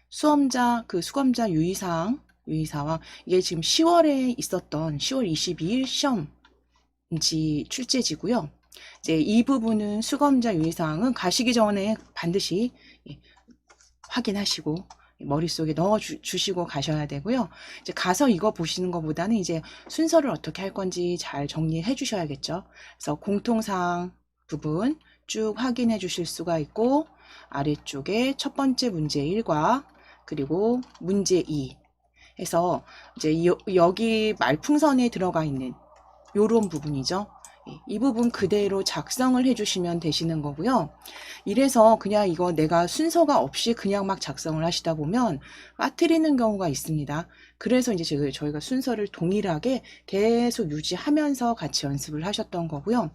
수험자, 그 수검자 유의사항, 유의사항, 이게 지금 10월에 있었던 10월 22일 시험지 출제지고요. 이제 이 부분은 수검자 유의사항은 가시기 전에 반드시 확인하시고 머릿속에 넣어 주시고 가셔야 되고요. 이제 가서 이거 보시는 것보다는 이제 순서를 어떻게 할 건지 잘 정리해 주셔야겠죠. 그래서 공통사항 부분 쭉 확인해 주실 수가 있고, 아래쪽에 첫 번째 문제 1과 그리고 문제 2 해서 이제 여기 말풍선에 들어가 있는 요런 부분이죠. 이 부분 그대로 작성을 해주시면 되시는 거고요. 이래서 그냥 이거 내가 순서가 없이 그냥 막 작성을 하시다 보면 빠뜨리는 경우가 있습니다. 그래서 이제 저희가 순서를 동일하게 계속 유지하면서 같이 연습을 하셨던 거고요.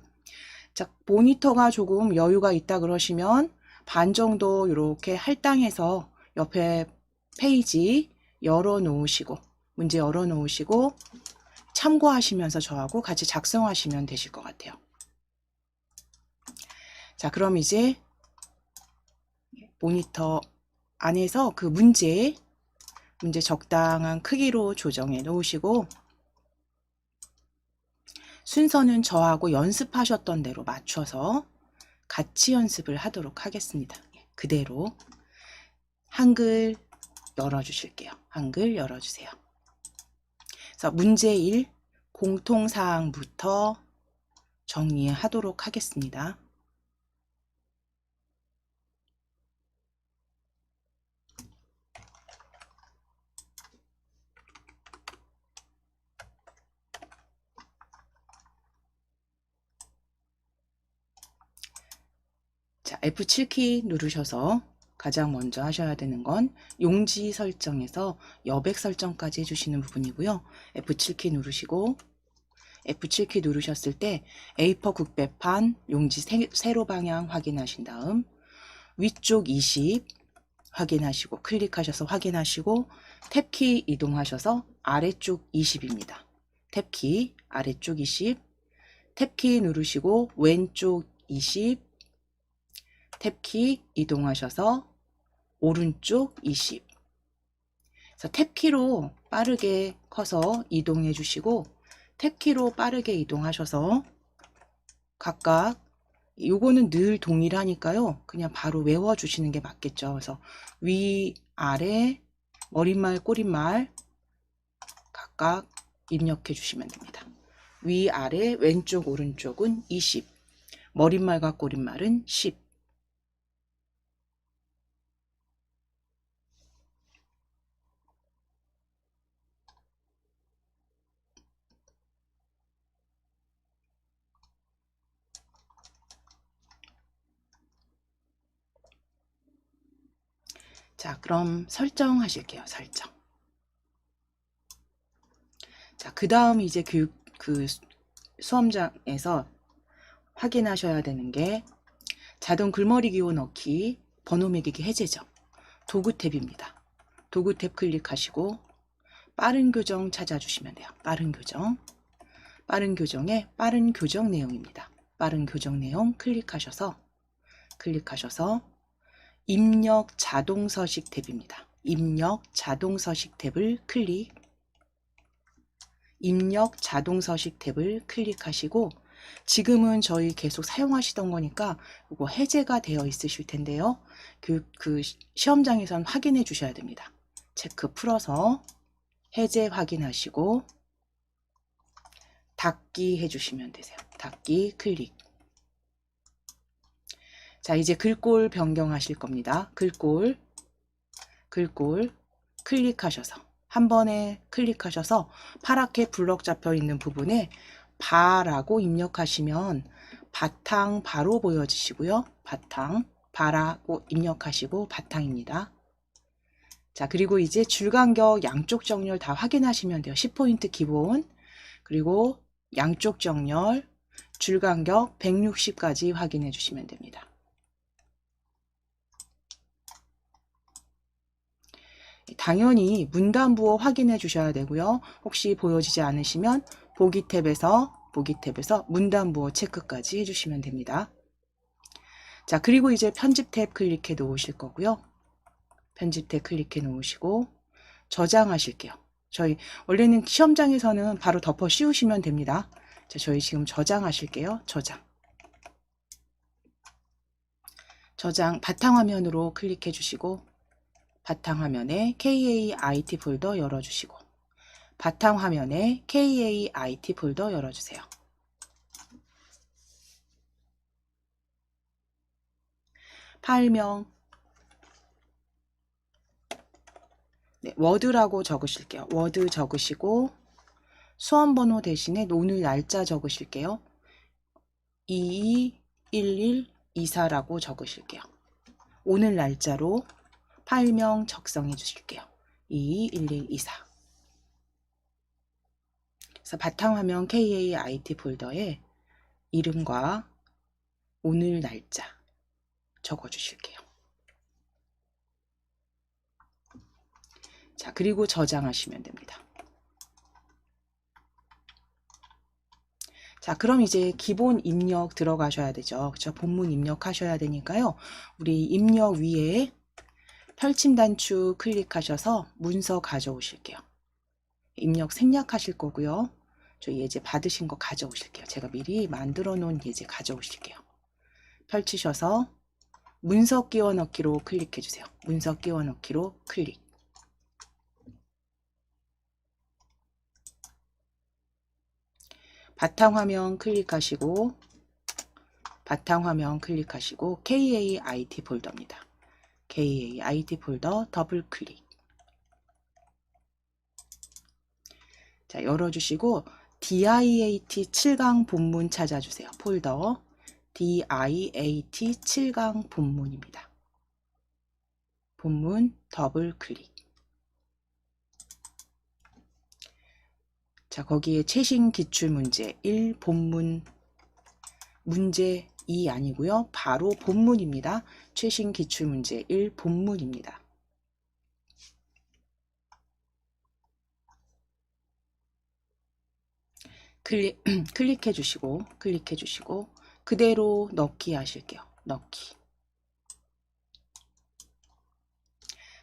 자, 모니터가 조금 여유가 있다 그러시면 반 정도 이렇게 할당해서 옆에 페이지 열어 놓으시고, 문제 열어 놓으시고 참고하시면서 저하고 같이 작성하시면 되실 것 같아요. 자, 그럼 이제 모니터 안에서 그 문제 적당한 크기로 조정해 놓으시고, 순서는 저하고 연습하셨던 대로 맞춰서 같이 연습을 하도록 하겠습니다. 그대로 한글 열어주실게요. 한글 열어주세요. 그래서 문제 1 공통사항부터 정리하도록 하겠습니다. 자, F7키 누르셔서 가장 먼저 하셔야 되는 건 용지 설정에서 여백 설정까지 해주시는 부분이고요. F7키 누르시고, F7키 누르셨을 때 A4 국배판 용지 세로 방향 확인하신 다음 위쪽 20 확인하시고 클릭하셔서 확인하시고, 탭키 이동하셔서 아래쪽 20입니다. 탭키 아래쪽 20, 탭키 누르시고 왼쪽 20, 탭키 이동하셔서 오른쪽 20. 그래서 탭키로 빠르게 커서 이동해 주시고, 탭키로 빠르게 이동하셔서 각각, 요거는 늘 동일하니까요. 그냥 바로 외워 주시는 게 맞겠죠. 그래서 위, 아래, 머릿말, 꼬릿말 각각 입력해 주시면 됩니다. 위, 아래, 왼쪽, 오른쪽은 20, 머릿말과 꼬릿말은 10. 자, 그럼 설정하실게요. 설정. 자, 그 다음 이제 그 수험장에서 확인하셔야 되는 게 자동 글머리 기호 넣기, 번호 매기기 해제죠. 도구 탭입니다. 도구 탭 클릭하시고 빠른 교정 찾아주시면 돼요. 빠른 교정. 빠른 교정에 빠른 교정 내용입니다. 빠른 교정 내용 클릭하셔서 입력 자동 서식 탭입니다. 입력 자동 서식 탭을 입력 자동 서식 탭을 클릭하시고, 지금은 저희 계속 사용하시던 거니까 이거 해제가 되어 있으실 텐데요. 그 시험장에선 확인해 주셔야 됩니다. 체크 풀어서 해제 확인하시고 닫기 해주시면 되세요. 닫기 클릭. 자, 이제 글꼴 변경하실 겁니다. 글꼴 클릭하셔서 한 번에 클릭하셔서 파랗게 블럭 잡혀 있는 부분에 바라고 입력하시면 바탕 바로 보여지시고요. 바탕 바라고 입력하시고 바탕입니다. 자, 그리고 이제 줄간격 양쪽 정렬 다 확인하시면 돼요. 10포인트 기본, 그리고 양쪽 정렬 줄간격 160까지 확인해 주시면 됩니다. 당연히 문단부호 확인해 주셔야 되고요. 혹시 보여지지 않으시면 보기 탭에서 문단부호 체크까지 해주시면 됩니다. 자, 그리고 이제 편집 탭 클릭해 놓으실 거고요. 편집대 클릭해 놓으시고 저장하실게요. 저희 원래는 시험장에서는 바로 덮어 씌우시면 됩니다. 자, 저희 지금 저장하실게요. 저장 바탕화면으로 클릭해 주시고 바탕화면에 KAIT 폴더 열어주시고 바탕화면에 KAIT 폴더 열어주세요. 파일명 네, 워드라고 적으실게요. 워드 적으시고 수험번호 대신에 오늘 날짜 적으실게요. 221124라고 적으실게요. 오늘 날짜로 파일명 작성해 주실게요. 221124. 그래서 바탕화면 KAIT 폴더에 이름과 오늘 날짜 적어 주실게요. 자, 그리고 저장하시면 됩니다. 자, 그럼 이제 기본 입력 들어가셔야 되죠. 그렇죠? 본문 입력하셔야 되니까요. 우리 입력 위에 펼침 단추 클릭하셔서 문서 가져오실게요. 입력 생략하실 거고요. 저 예제 받으신 거 가져오실게요. 제가 미리 만들어 놓은 예제 가져오실게요. 펼치셔서 문서 끼워 넣기로 클릭해 주세요. 문서 끼워 넣기로 클릭. 바탕화면 클릭하시고 KAIT 폴더입니다. KAIT 폴더 더블 클릭. 자, 열어주시고 DIAT 7강 본문 찾아주세요. 폴더 DIAT 7강 본문입니다. 본문 더블 클릭. 자, 거기에 최신 기출문제 1 본문 문제 2 아니고요. 바로 본문입니다. 최신 기출문제 1 본문입니다. 클릭해 주시고 그대로 넣기 하실게요. 넣기.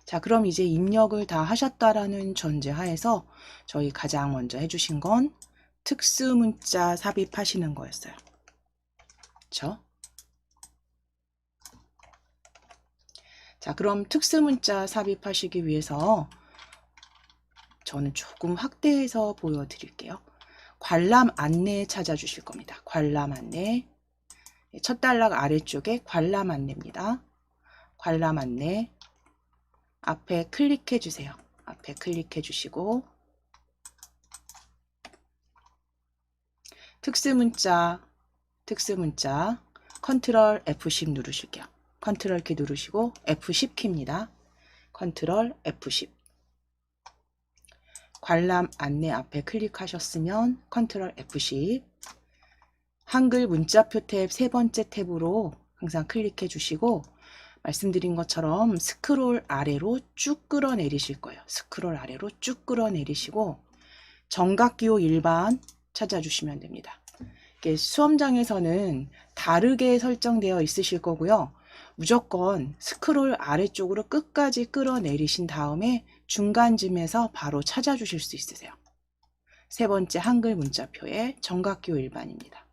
자, 그럼 이제 입력을 다 하셨다라는 전제 하에서 저희 가장 먼저 해주신 건 특수문자 삽입하시는 거였어요. 그렇죠? 자, 그럼 특수문자 삽입하시기 위해서 저는 조금 확대해서 보여드릴게요. 관람 안내 찾아주실 겁니다. 관람 안내. 첫 단락 아래쪽에 관람 안내입니다. 관람 안내. 앞에 클릭해 주세요. 앞에 클릭해 주시고 특수문자 컨트롤 F10 누르실게요. 컨트롤 키 누르시고 F10 키입니다. 컨트롤 F10. 관람 안내 앞에 클릭하셨으면 컨트롤 F10. 한글 문자표 탭 세 번째 탭으로 항상 클릭해 주시고 말씀드린 것처럼 스크롤 아래로 쭉 끌어내리실 거예요. 스크롤 아래로 쭉 끌어내리시고 정각기호 일반 찾아주시면 됩니다. 이게 수험장에서는 다르게 설정되어 있으실 거고요. 무조건 스크롤 아래쪽으로 끝까지 끌어내리신 다음에 중간쯤에서 바로 찾아주실 수 있으세요. 세 번째 한글 문자표에 정각기호 일반입니다.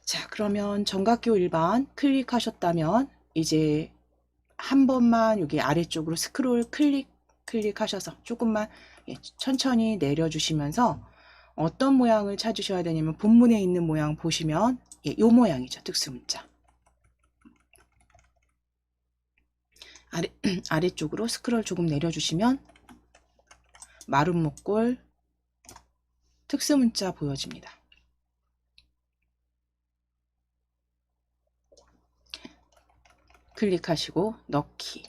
자, 그러면 정각기호 일반 클릭하셨다면 이제 한 번만 여기 아래쪽으로 스크롤 클릭하셔서 조금만 천천히 내려주시면서 어떤 모양을 찾으셔야 되냐면 본문에 있는 모양 보시면 이 모양이죠. 특수문자. 아래쪽으로 스크롤 조금 내려주시면 마른 목골 특수문자 보여집니다. 클릭하시고 넣기.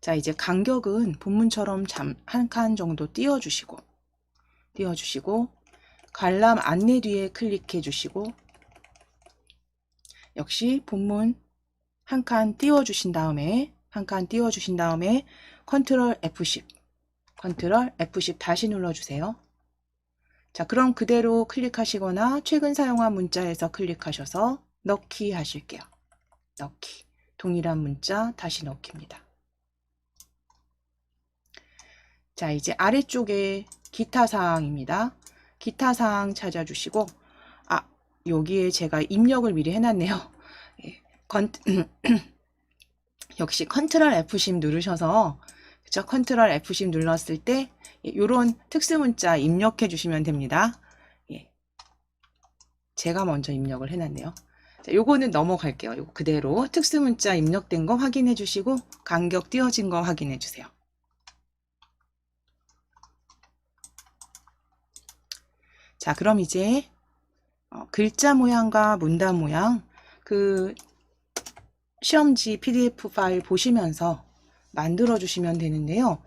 자, 이제 간격은 본문처럼 한 칸 정도 띄워주시고 관람 안내 뒤에 클릭해 주시고 역시 본문 한 칸 띄워주신 다음에 컨트롤 F10 다시 눌러주세요. 자, 그럼 그대로 클릭하시거나 최근 사용한 문자에서 클릭하셔서 넣기 하실게요. 넣기. 동일한 문자 다시 넣기입니다. 자, 이제 아래쪽에 기타 사항입니다. 기타 사항 찾아주시고, 여기에 제가 입력을 미리 해놨네요. 예, 역시 컨트롤 F10 누르셔서, 그쵸? 컨트롤 F10 눌렀을 때 이런 특수문자 입력해 주시면 됩니다. 예, 제가 먼저 입력을 해놨네요. 자, 요거는 넘어갈게요. 요거 그대로 특수문자 입력된 거 확인해 주시고 간격 띄워진 거 확인해 주세요. 자, 그럼 이제 글자 모양과 문단 모양 그 시험지 PDF 파일 보시면서 만들어 주시면 되는데요.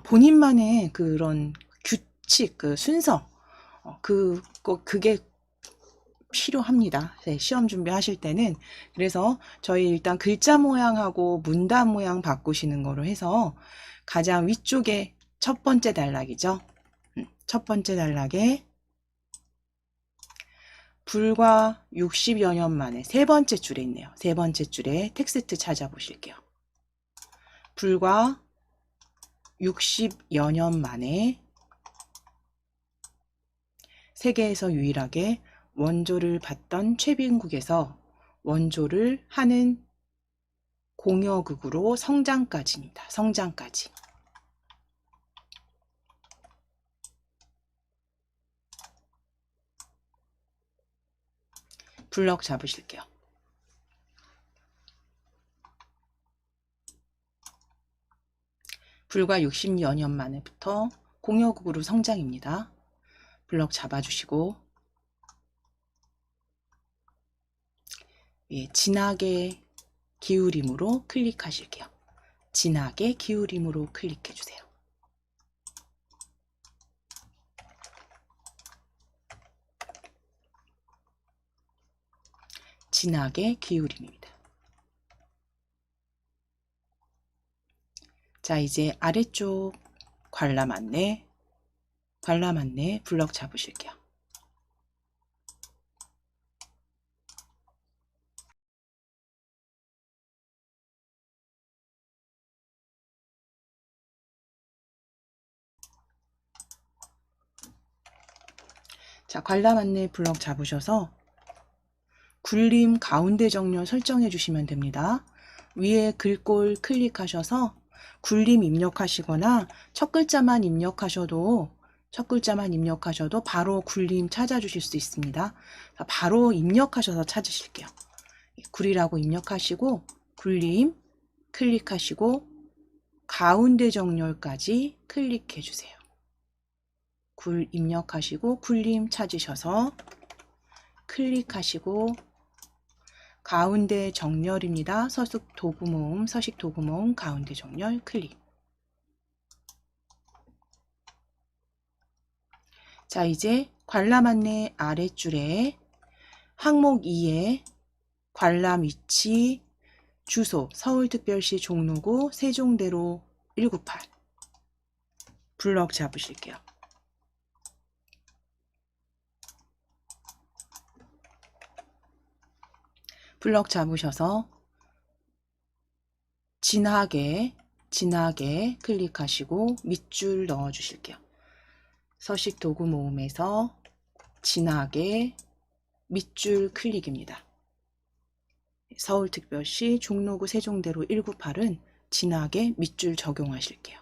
본인만의 그런 규칙, 그 순서, 그게 필요합니다. 네, 시험 준비하실 때는. 그래서 저희 일단 글자 모양하고 문단 모양 바꾸시는 거로 해서 가장 위쪽에 첫 번째 단락이죠. 첫 번째 단락에 불과 60여 년 만에 세 번째 줄에 있네요. 세 번째 줄에 텍스트 찾아보실게요. 불과 60여 년 만에 세계에서 유일하게 원조를 받던 최빈국에서 원조를 하는 공여극으로 성장까지입니다. 성장까지. 블럭 잡으실게요. 불과 60여 년 만에부터 공여극으로 성장입니다. 블럭 잡아주시고 진하게 기울임으로 클릭하실게요. 진하게 기울임으로 클릭해주세요. 진하게 기울임입니다. 자, 이제 아래쪽 관람 안내 블럭 잡으실게요. 자, 관람 안내 블럭 잡으셔서 굴림 가운데 정렬 설정해 주시면 됩니다. 위에 글꼴 클릭하셔서 굴림 입력하시거나 첫 글자만 입력하셔도 바로 굴림 찾아주실 수 있습니다. 바로 입력하셔서 찾으실게요. 굴이라고 입력하시고 굴림 클릭하시고 가운데 정렬까지 클릭해 주세요. 굴 입력하시고 굴림 찾으셔서 클릭하시고 가운데 정렬입니다. 서식 도구 모음 가운데 정렬 클릭. 자, 이제 관람 안내 아랫줄에 항목 2에 관람 위치 주소 서울특별시 종로구 세종대로 198 블럭 잡으실게요. 블럭 잡으셔서 진하게 클릭하시고 밑줄 넣어 주실게요. 서식 도구 모음에서 진하게 밑줄 클릭입니다. 서울특별시 종로구 세종대로 198은 진하게 밑줄 적용하실게요.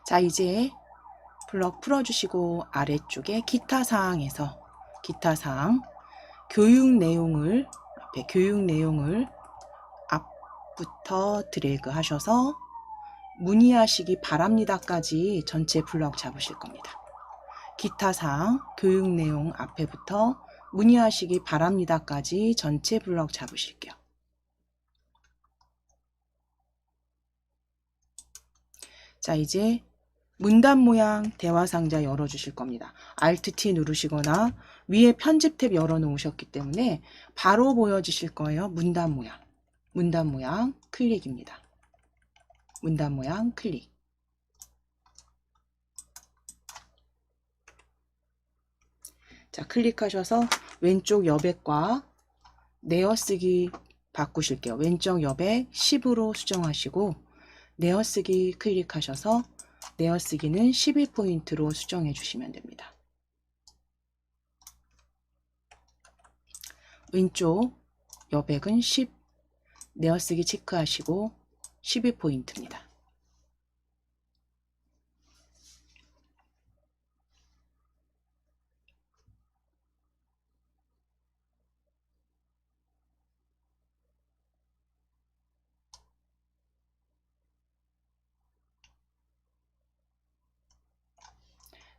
자, 이제 블럭 풀어주시고 아래쪽에 기타 사항에서 기타 사항 교육 내용을 앞부터 드래그 하셔서 문의하시기 바랍니다까지 전체 블럭 잡으실 겁니다. 기타 사항 교육 내용 앞에부터 문의하시기 바랍니다까지 전체 블럭 잡으실게요. 자, 이제 문단 모양 대화 상자 열어주실 겁니다. Alt T 누르시거나 위에 편집 탭 열어 놓으셨기 때문에 바로 보여지실 거예요. 문단 모양. 문단 모양 클릭입니다. 문단 모양 클릭. 자, 클릭하셔서 왼쪽 여백과 내어쓰기 바꾸실게요. 왼쪽 여백 10으로 수정하시고 내어쓰기 클릭하셔서 내어쓰기는 11포인트로 수정해 주시면 됩니다. 왼쪽 여백은 10, 내어쓰기 체크하시고 12포인트입니다.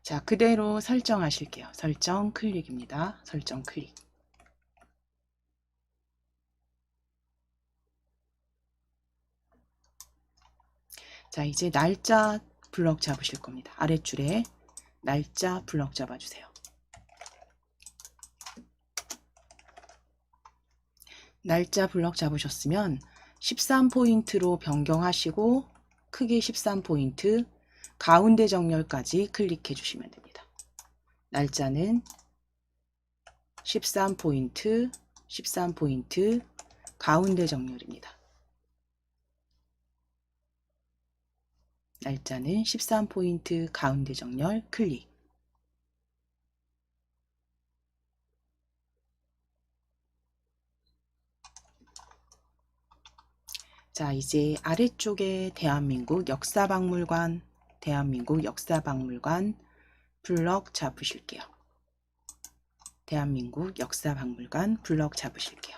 자, 그대로 설정하실게요. 설정 클릭입니다. 설정 클릭. 자, 이제 날짜 블럭 잡으실 겁니다. 아랫줄에 날짜 블럭 잡아주세요. 날짜 블럭 잡으셨으면 13포인트로 변경하시고 크기 13포인트, 가운데 정렬까지 클릭해 주시면 됩니다. 날짜는 13포인트, 13포인트, 가운데 정렬입니다. 날짜는 13포인트, 가운데 정렬 클릭. 자, 이제 아래쪽에 대한민국 역사박물관, 대한민국 역사박물관 블럭 잡으실게요. 대한민국 역사박물관 블럭 잡으실게요.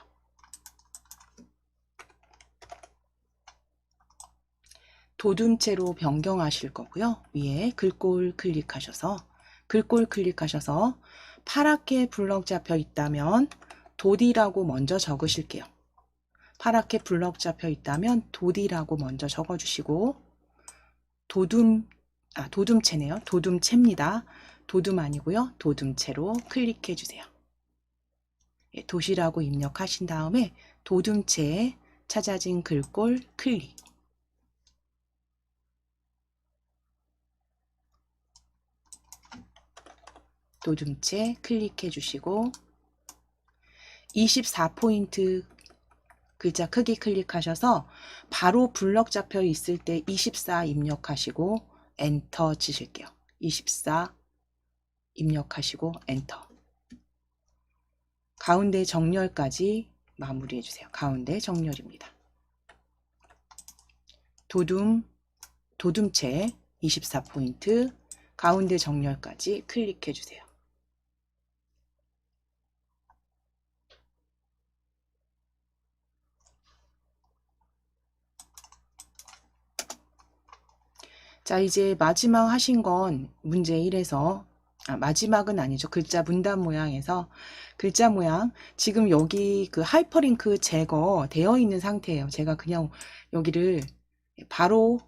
도둠체로 변경하실 거고요. 위에 글꼴 클릭하셔서 파랗게 블럭 잡혀 있다면 도디라고 먼저 적으실게요. 파랗게 블럭 잡혀 있다면 도디라고 먼저 적어주시고 도둠체네요. 도둠체입니다. 도둠 아니고요. 도둠체로 클릭해 주세요. 예, 도시라고 입력하신 다음에 도둠체에 찾아진 글꼴 클릭. 도둠체 클릭해 주시고 24포인트 글자 크기 클릭하셔서 바로 블럭 잡혀 있을 때 24 입력하시고 엔터 치실게요. 24 입력하시고 엔터. 가운데 정렬까지 마무리해 주세요. 가운데 정렬입니다. 도둠체 24포인트 가운데 정렬까지 클릭해 주세요. 자, 이제 마지막 하신 건 문제 1에서 마지막은 아니죠. 글자 문단 모양에서 글자 모양 지금 여기 그 하이퍼링크 제거되어 있는 상태예요. 제가 그냥 여기를 바로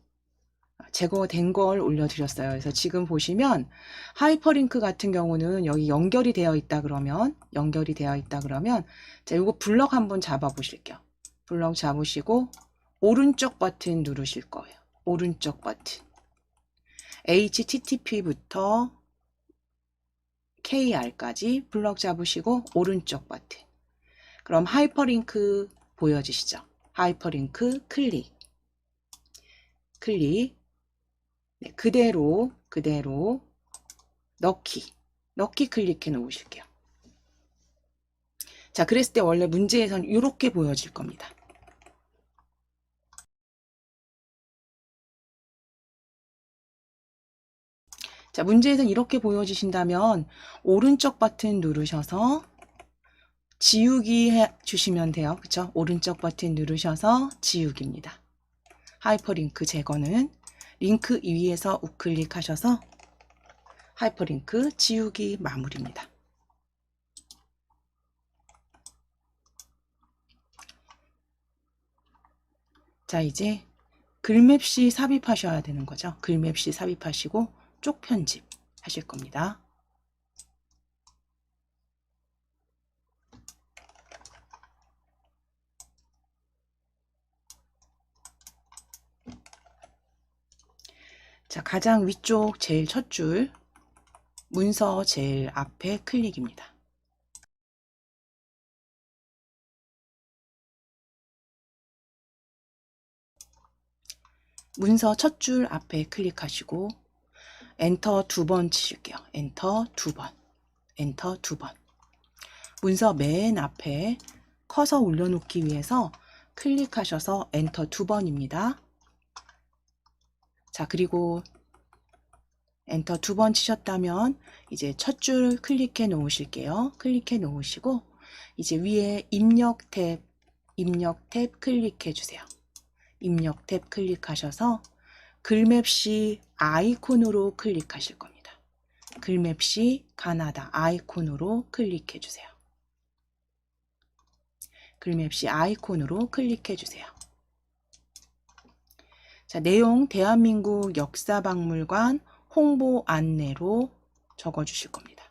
제거된 걸 올려드렸어요. 그래서 지금 보시면 하이퍼링크 같은 경우는 여기 연결이 되어 있다 그러면 자, 이거 블럭 한번 잡아 보실게요. 블럭 잡으시고 오른쪽 버튼 누르실 거예요. 오른쪽 버튼 HTTP부터 KR까지 블럭 잡으시고 오른쪽 버튼. 그럼 하이퍼링크 보여지시죠? 하이퍼링크 클릭. 네, 그대로 넣기 클릭해 놓으실게요. 자, 그랬을 때 원래 문제에서는 이렇게 보여질 겁니다. 자, 문제에서는 이렇게 보여지신다면 오른쪽 버튼 누르셔서 지우기 해 주시면 돼요. 그쵸? 오른쪽 버튼 누르셔서 지우기입니다. 하이퍼링크 제거는 링크 위에서 우클릭 하셔서 하이퍼링크 지우기 마무리입니다. 자, 이제 글맵시 삽입하셔야 되는 거죠. 글맵시 삽입하시고 쪽 편집 하실 겁니다. 자, 가장 위쪽 제일 첫 줄 문서 제일 앞에 클릭입니다. 문서 첫 줄 앞에 클릭하시고 엔터 2번 치실게요. 엔터 2번. 엔터 2번. 문서 맨 앞에 커서 올려놓기 위해서 클릭하셔서 엔터 2번입니다. 자, 그리고 엔터 2번 치셨다면 이제 첫 줄 클릭해 놓으실게요. 클릭해 놓으시고 이제 위에 입력 탭 클릭해 주세요. 입력 탭 클릭하셔서 글맵시 아이콘으로 클릭하실 겁니다. 글맵시 가나다 아이콘으로 클릭해 주세요. 글맵시 아이콘으로 클릭해 주세요. 자, 내용 대한민국 역사박물관 홍보 안내로 적어 주실 겁니다.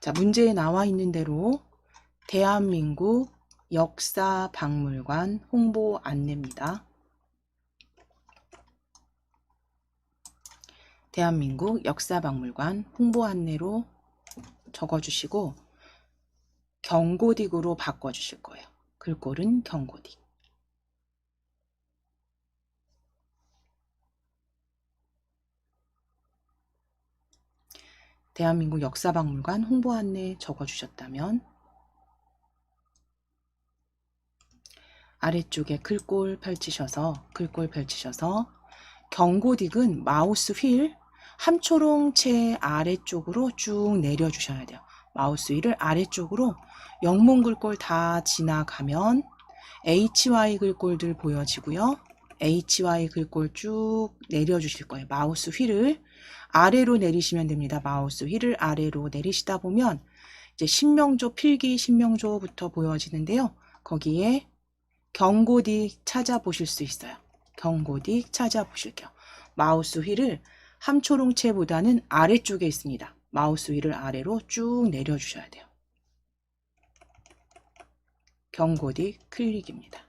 자, 문제에 나와 있는 대로 대한민국 역사박물관 홍보 안내입니다. 대한민국 역사박물관 홍보 안내로 적어주시고 경고딕으로 바꿔주실 거예요. 글꼴은 경고딕. 대한민국 역사박물관 홍보 안내 적어주셨다면 아래쪽에 글꼴 펼치셔서 경고딕은 마우스 휠 함초롱체 아래쪽으로 쭉 내려주셔야 돼요. 마우스 휠을 아래쪽으로 영문 글꼴 다 지나가면 HY 글꼴들 보여지고요. HY 글꼴 쭉 내려주실 거예요. 마우스 휠을 아래로 내리시면 됩니다. 마우스 휠을 아래로 내리시다 보면 이제 신명조, 필기 신명조부터 보여지는데요. 거기에 경고딕 찾아보실 수 있어요. 경고딕 찾아보실게요. 마우스 휠을 함초롱체보다는 아래쪽에 있습니다. 마우스 휠을 아래로 쭉 내려주셔야 돼요. 경고딕 클릭입니다.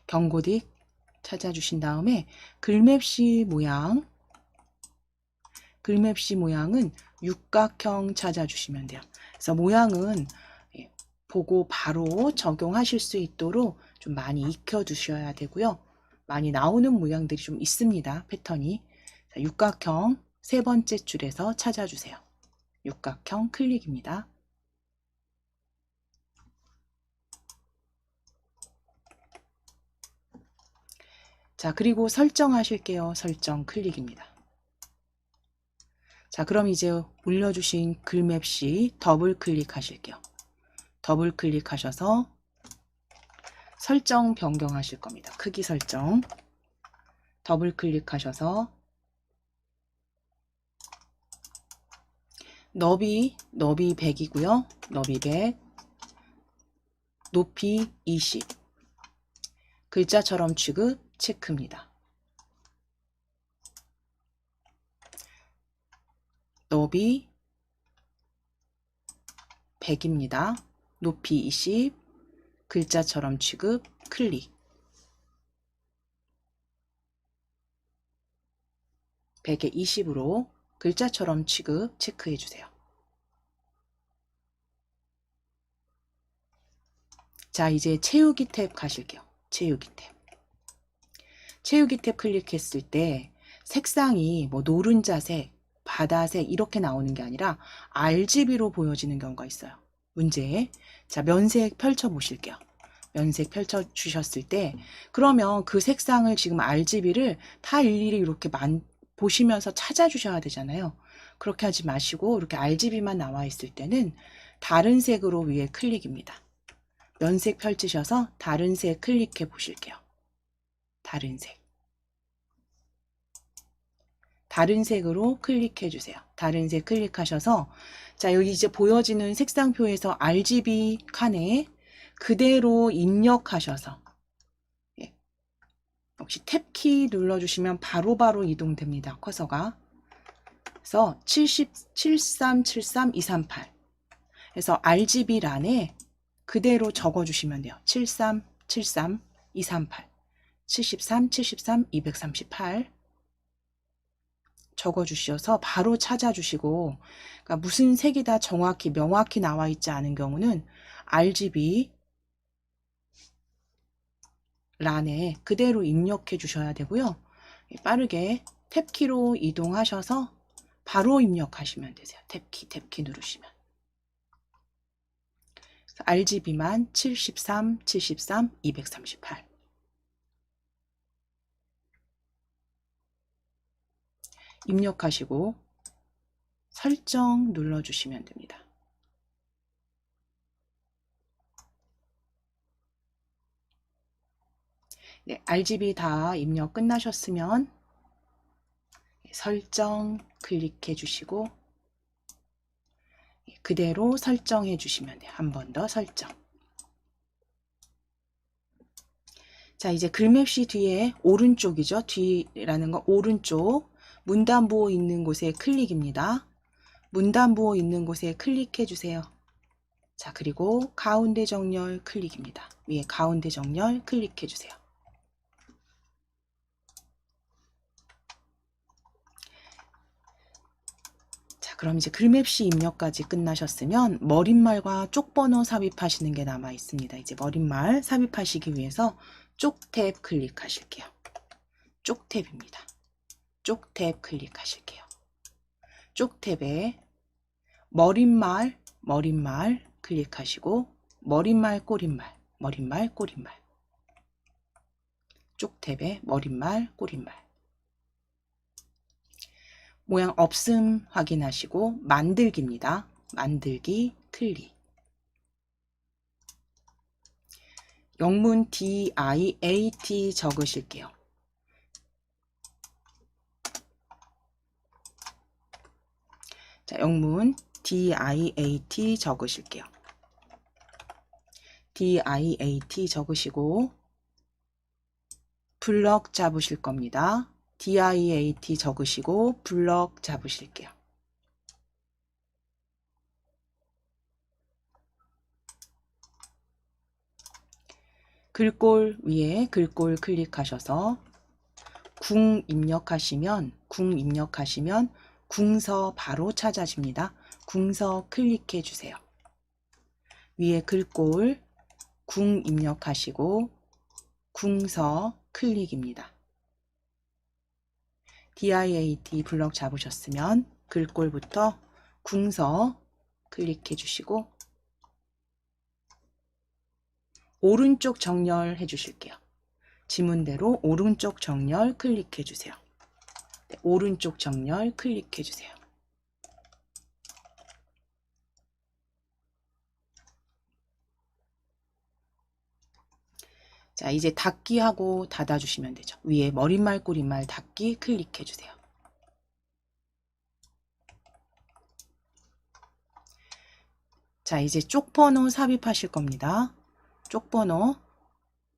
경고딕 찾아주신 다음에 글맵시 모양은 육각형 찾아주시면 돼요. 그래서 모양은 보고 바로 적용하실 수 있도록 좀 많이 익혀두셔야 되고요. 많이 나오는 모양들이 좀 있습니다. 패턴이. 자, 육각형 세 번째 줄에서 찾아주세요. 육각형 클릭입니다. 자, 그리고 설정하실게요. 설정 클릭입니다. 자, 그럼 이제 올려주신 글맵시 더블 클릭하실게요. 더블 클릭하셔서 설정 변경하실 겁니다. 크기 설정. 더블 클릭하셔서 너비 100이고요. 너비 100, 높이 20. 글자처럼 취급 체크입니다. 너비 100입니다. 높이 20, 글자처럼 취급 클릭. 100에 20으로 글자처럼 취급 체크해 주세요. 자, 이제 채우기 탭 가실게요. 채우기 탭. 채우기 탭 클릭했을 때 색상이 뭐 노른자색, 바다색 이렇게 나오는 게 아니라 RGB로 보여지는 경우가 있어요. 문제에. 자, 면색 펼쳐 보실게요. 면색 펼쳐 주셨을 때 그러면 그 색상을 지금 RGB를 다 일일이 이렇게 보시면서 찾아주셔야 되잖아요. 그렇게 하지 마시고 이렇게 RGB만 나와 있을 때는 다른 색으로 위에 클릭입니다. 면색 펼치셔서 다른 색 클릭해 보실게요. 다른 색. 다른 색으로 클릭해 주세요. 다른 색 클릭하셔서 자, 여기 이제 보여지는 색상표에서 RGB 칸에 그대로 입력하셔서 예, 역시 탭키 눌러주시면 바로바로 이동됩니다. 커서가. 그래서 7373238 그래서 RGB란에 그대로 적어주시면 돼요. 7373238 73, 73, 238 적어주셔서 바로 찾아주시고, 그러니까 무슨 색이다 정확히 명확히 나와 있지 않은 경우는 RGB 란에 그대로 입력해 주셔야 되고요. 빠르게 탭키로 이동하셔서 바로 입력하시면 되세요. 탭키 누르시면. RGB만 73, 73, 238 입력하시고 설정 눌러주시면 됩니다. 네, RGB 다 입력 끝나셨으면 설정 클릭해 주시고 그대로 설정해 주시면 돼요. 한 번 더 설정. 자, 이제 글맵시 뒤에 오른쪽이죠. 뒤라는 거 오른쪽 문단부호 있는 곳에 클릭입니다. 문단부호 있는 곳에 클릭해 주세요. 자, 그리고 가운데 정렬 클릭입니다. 위에 가운데 정렬 클릭해 주세요. 자, 그럼 이제 글맵시 입력까지 끝나셨으면 머릿말과 쪽번호 삽입하시는 게 남아 있습니다. 이제 머릿말 삽입하시기 위해서 쪽탭 클릭하실게요. 쪽탭입니다. 쪽탭 클릭하실게요. 쪽탭에 머릿말 클릭하시고 머릿말 꼬릿말 쪽탭에 머릿말 꼬릿말 모양 없음 확인하시고 만들기입니다. 만들기 클릭. 영문 DIAT 적으실게요. 자, 영문 DIAT 적으실게요. DIAT 적으시고 블럭 잡으실 겁니다. DIAT 적으시고 블럭 잡으실게요. 글꼴 위에 글꼴 클릭하셔서 궁 입력하시면 궁서 바로 찾아집니다. 궁서 클릭해 주세요. 위에 글꼴 궁 입력하시고 궁서 클릭입니다. DIAT 블럭 잡으셨으면 글꼴부터 궁서 클릭해 주시고 오른쪽 정렬 해주실게요. 지문대로 오른쪽 정렬 클릭해 주세요. 네, 오른쪽 정렬 클릭해 주세요. 자, 이제 닫기 하고 닫아주시면 되죠. 위에 머릿말 꼬릿말 닫기 클릭해 주세요. 자, 이제 쪽번호 삽입하실 겁니다. 쪽번호,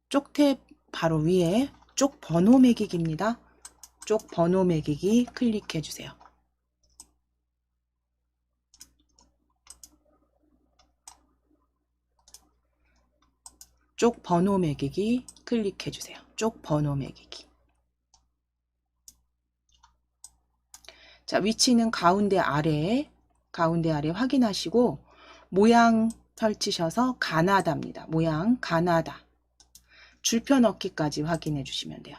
쪽탭 바로 위에 쪽번호 매기기입니다. 쪽번호 매기기 클릭해 주세요. 쪽번호 매기기 클릭해 주세요. 쪽번호 매기기. 자, 위치는 가운데 아래 확인하시고 모양 펼치셔서 가나다입니다. 모양 가나다. 줄펴 넣기까지 확인해 주시면 돼요.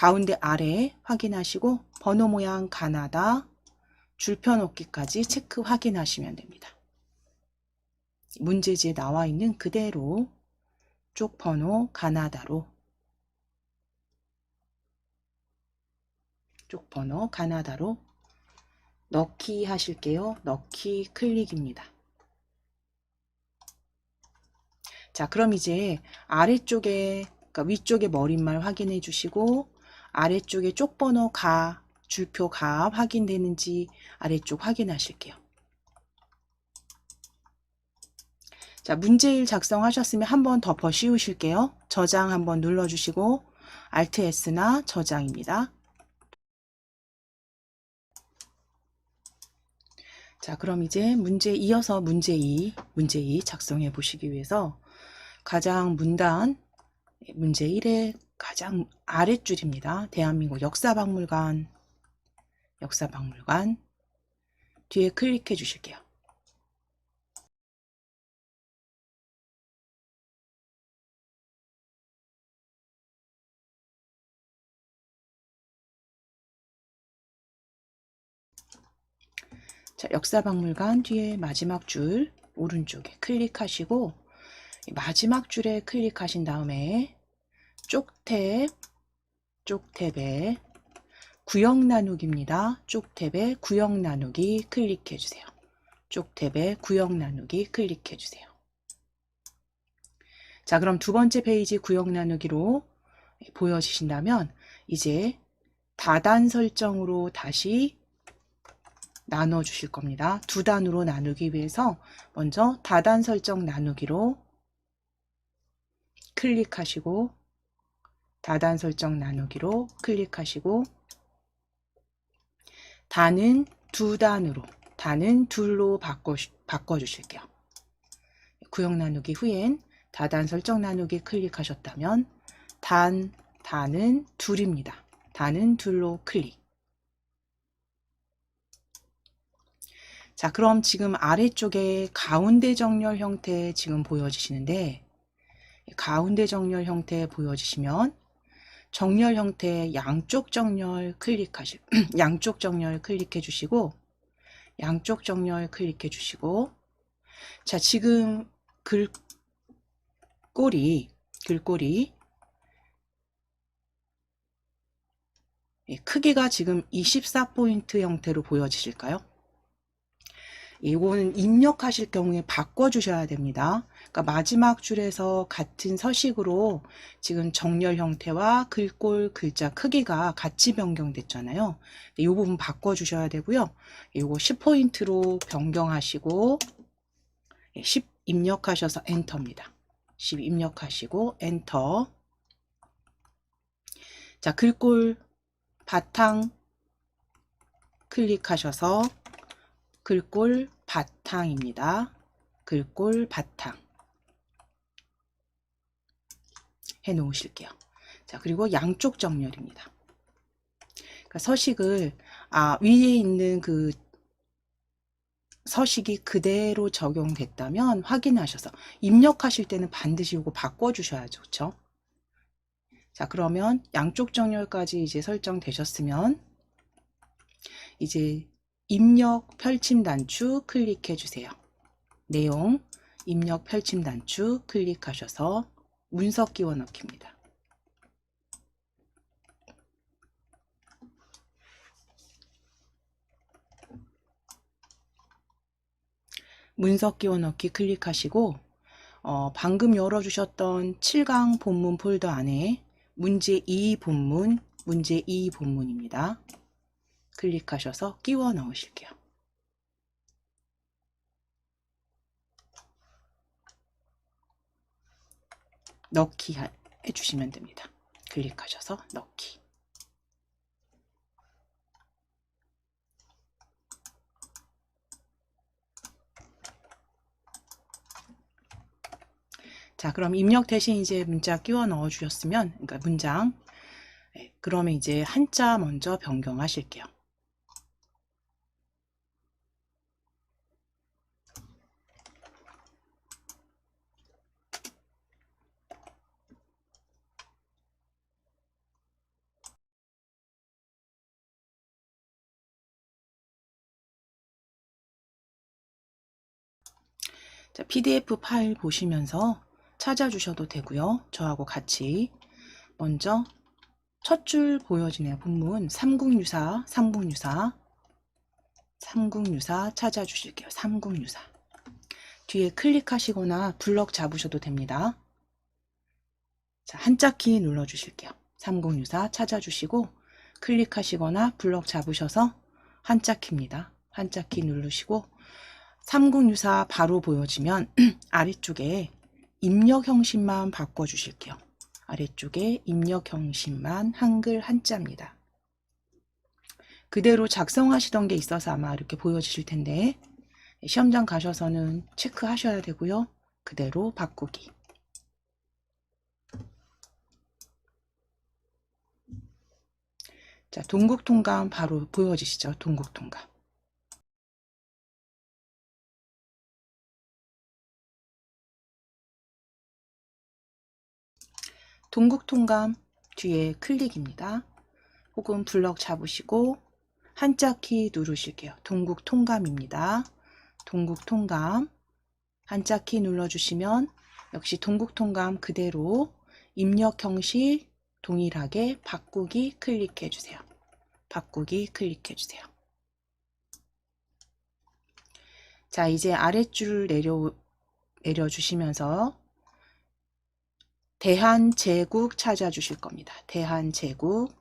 가운데 아래 확인하시고 번호 모양 가나다, 줄펴 넣기까지 체크 확인하시면 됩니다. 문제지에 나와 있는 그대로 쪽번호 가나다로 넣기 하실게요. 넣기 클릭입니다. 자, 그럼 이제 아래쪽에, 그러니까 위쪽에 머릿말 확인해 주시고 아래쪽에 쪽번호 가, 줄표 가 확인되는지 아래쪽 확인하실게요. 자, 문제 1 작성하셨으면 한번 덮어 씌우실게요. 저장 한번 눌러주시고 Alt S나 저장입니다. 자, 그럼 이제 이어서 문제 2 작성해 보시기 위해서 가장 문단 문제 1의 가장 아랫줄입니다. 대한민국 역사박물관 뒤에 클릭해 주실게요. 자, 역사박물관 뒤에 마지막 줄 오른쪽에 클릭하시고 마지막 줄에 클릭하신 다음에 쪽탭에 구역 나누기입니다. 쪽탭에 구역 나누기 클릭해 주세요. 쪽탭에 구역 나누기 클릭해 주세요. 자, 그럼 두 번째 페이지 구역 나누기로 보여지신다면 이제 다단 설정으로 다시 나눠 주실 겁니다. 두 단으로 나누기 위해서 먼저 다단 설정 나누기로 클릭하시고 다단 설정 나누기로 클릭하시고 단은 두 단으로 단은 둘로 바꿔 주실게요. 구역 나누기 후엔 다단 설정 나누기 클릭하셨다면 단은 둘입니다. 단은 둘로 클릭. 자, 그럼 지금 아래쪽에 가운데 정렬 형태 지금 보여지시는데 가운데 정렬 형태 보여지시면 정렬 형태 양쪽 정렬 양쪽 정렬 클릭해 주시고 양쪽 정렬 클릭해 주시고 자, 지금 글꼴이 크기가 지금 24포인트 형태로 보여지실까요? 이거는 입력하실 경우에 바꿔주셔야 됩니다. 그러니까 마지막 줄에서 같은 서식으로 지금 정렬 형태와 글꼴 글자 크기가 같이 변경됐잖아요. 이 부분 바꿔주셔야 되고요. 이거 10포인트로 변경하시고 10 입력하셔서 엔터입니다. 10 입력하시고 엔터. 자, 글꼴 바탕 클릭하셔서 글꼴 바탕입니다. 글꼴 바탕 해 놓으실게요. 자, 그리고 양쪽 정렬입니다. 그러니까 서식을 위에 있는 그 서식이 그대로 적용됐다면 확인하셔서 입력하실 때는 반드시 이거 바꿔 주셔야죠. 그렇죠? 자, 그러면 양쪽 정렬까지 이제 설정되셨으면 이제 입력 펼침 단추 클릭해 주세요. 내용 입력 펼침 단추 클릭하셔서 문서 끼워 넣기입니다. 문서 끼워 넣기 클릭하시고 방금 열어주셨던 7강 본문 폴더 안에 문제 2 본문입니다. 클릭하셔서 끼워 넣으실게요. 넣기 해주시면 됩니다. 클릭하셔서 넣기. 자, 그럼 입력 대신 이제 문자 끼워 넣어 주셨으면, 그러니까 문장, 그러면 이제 한자 먼저 변경하실게요. 자, PDF 파일 보시면서 찾아주셔도 되고요. 저하고 같이 먼저 첫 줄 보여지네요. 본문 삼국유사 찾아주실게요. 삼국유사 뒤에 클릭하시거나 블럭 잡으셔도 됩니다. 자, 한자 키 눌러주실게요. 삼국유사 찾아주시고 클릭하시거나 블럭 잡으셔서 한자 키입니다. 한자 키 누르시고 삼국유사 바로 보여지면 아래쪽에 입력 형식만 바꿔주실게요. 아래쪽에 입력 형식만 한글 한자입니다. 그대로 작성하시던 게 있어서 아마 이렇게 보여지실 텐데 시험장 가셔서는 체크하셔야 되고요. 그대로 바꾸기. 자, 동국통감 바로 보여지시죠? 동국통감. 동국통감 뒤에 클릭입니다. 혹은 블럭 잡으시고 한자키 누르실게요. 동국통감입니다. 동국통감 한자키 눌러주시면 역시 동국통감 그대로 입력 형식 동일하게 바꾸기 클릭해 주세요. 바꾸기 클릭해 주세요. 자, 이제 아랫줄 내려주시면서 대한제국 찾아주실 겁니다. 대한제국.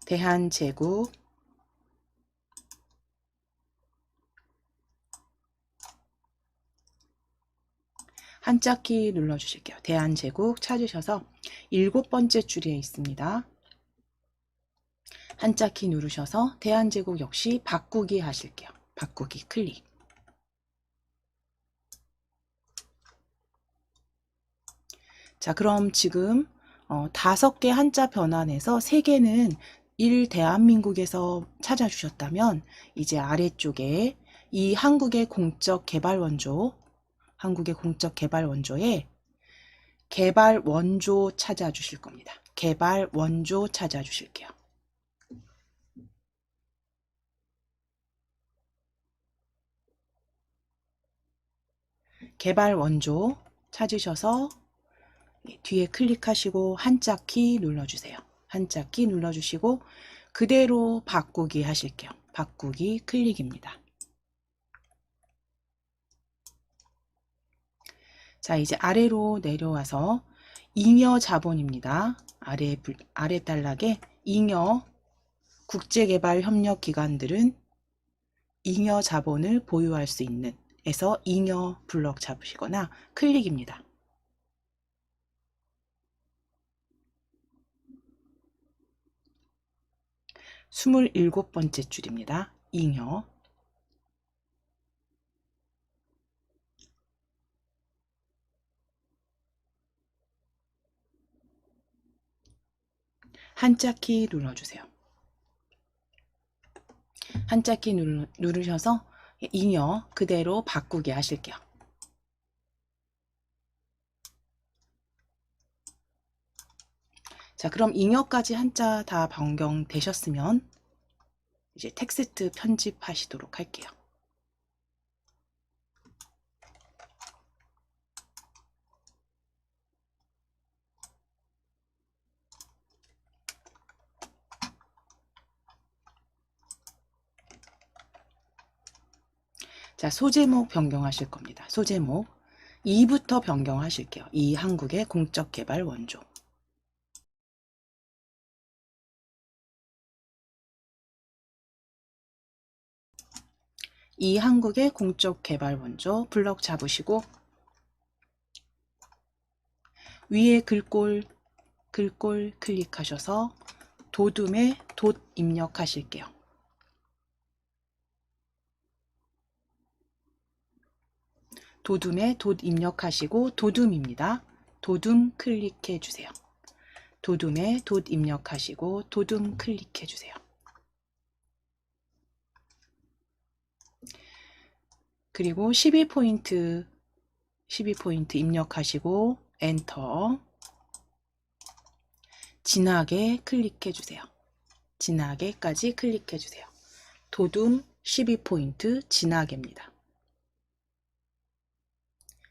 대한제국. 한자키 눌러주실게요. 대한제국 찾으셔서 7번째 줄에 있습니다. 한자키 누르셔서 대한제국 역시 바꾸기 하실게요. 바꾸기 클릭. 자, 그럼 지금 5개 한자 변환해서 3개는 1대한민국에서 찾아주셨다면 이제 아래쪽에 이 한국의 공적 개발 원조, 한국의 공적 개발 원조에 개발 원조 찾아주실 겁니다. 개발 원조 찾아주실게요. 개발 원조 찾으셔서 뒤에 클릭하시고 한자키 눌러주세요. 한자키 눌러주시고 그대로 바꾸기 하실게요. 바꾸기 클릭입니다. 자, 이제 아래로 내려와서 잉여 자본입니다. 아래 단락에 잉여 국제개발협력기관들은 잉여 자본을 보유할 수 있는 에서 잉여 블럭 잡으시거나 클릭입니다. 스물일곱 번째 줄입니다. 잉여. 한자키 눌러주세요. 한자키 누르셔서 잉여 그대로 바꾸기 하실게요. 자, 그럼 잉여까지 한자 다 변경되셨으면 이제 텍스트 편집하시도록 할게요. 자, 소제목 변경하실 겁니다. 소제목 2부터 변경하실게요. 이 한국의 공적 개발 원조. 이 한국의 공적 개발 원조 블럭 잡으시고 위에 글꼴 클릭하셔서 도둠에 돛 입력하실게요. 도둠에 돛 입력하시고 도둠입니다. 도둠 클릭해 주세요. 도둠에 돛 입력하시고 도둠 클릭해 주세요. 그리고 12포인트 입력하시고 엔터. 진하게 클릭해 주세요. 진하게까지 클릭해 주세요. 도둠 12포인트 진하게입니다.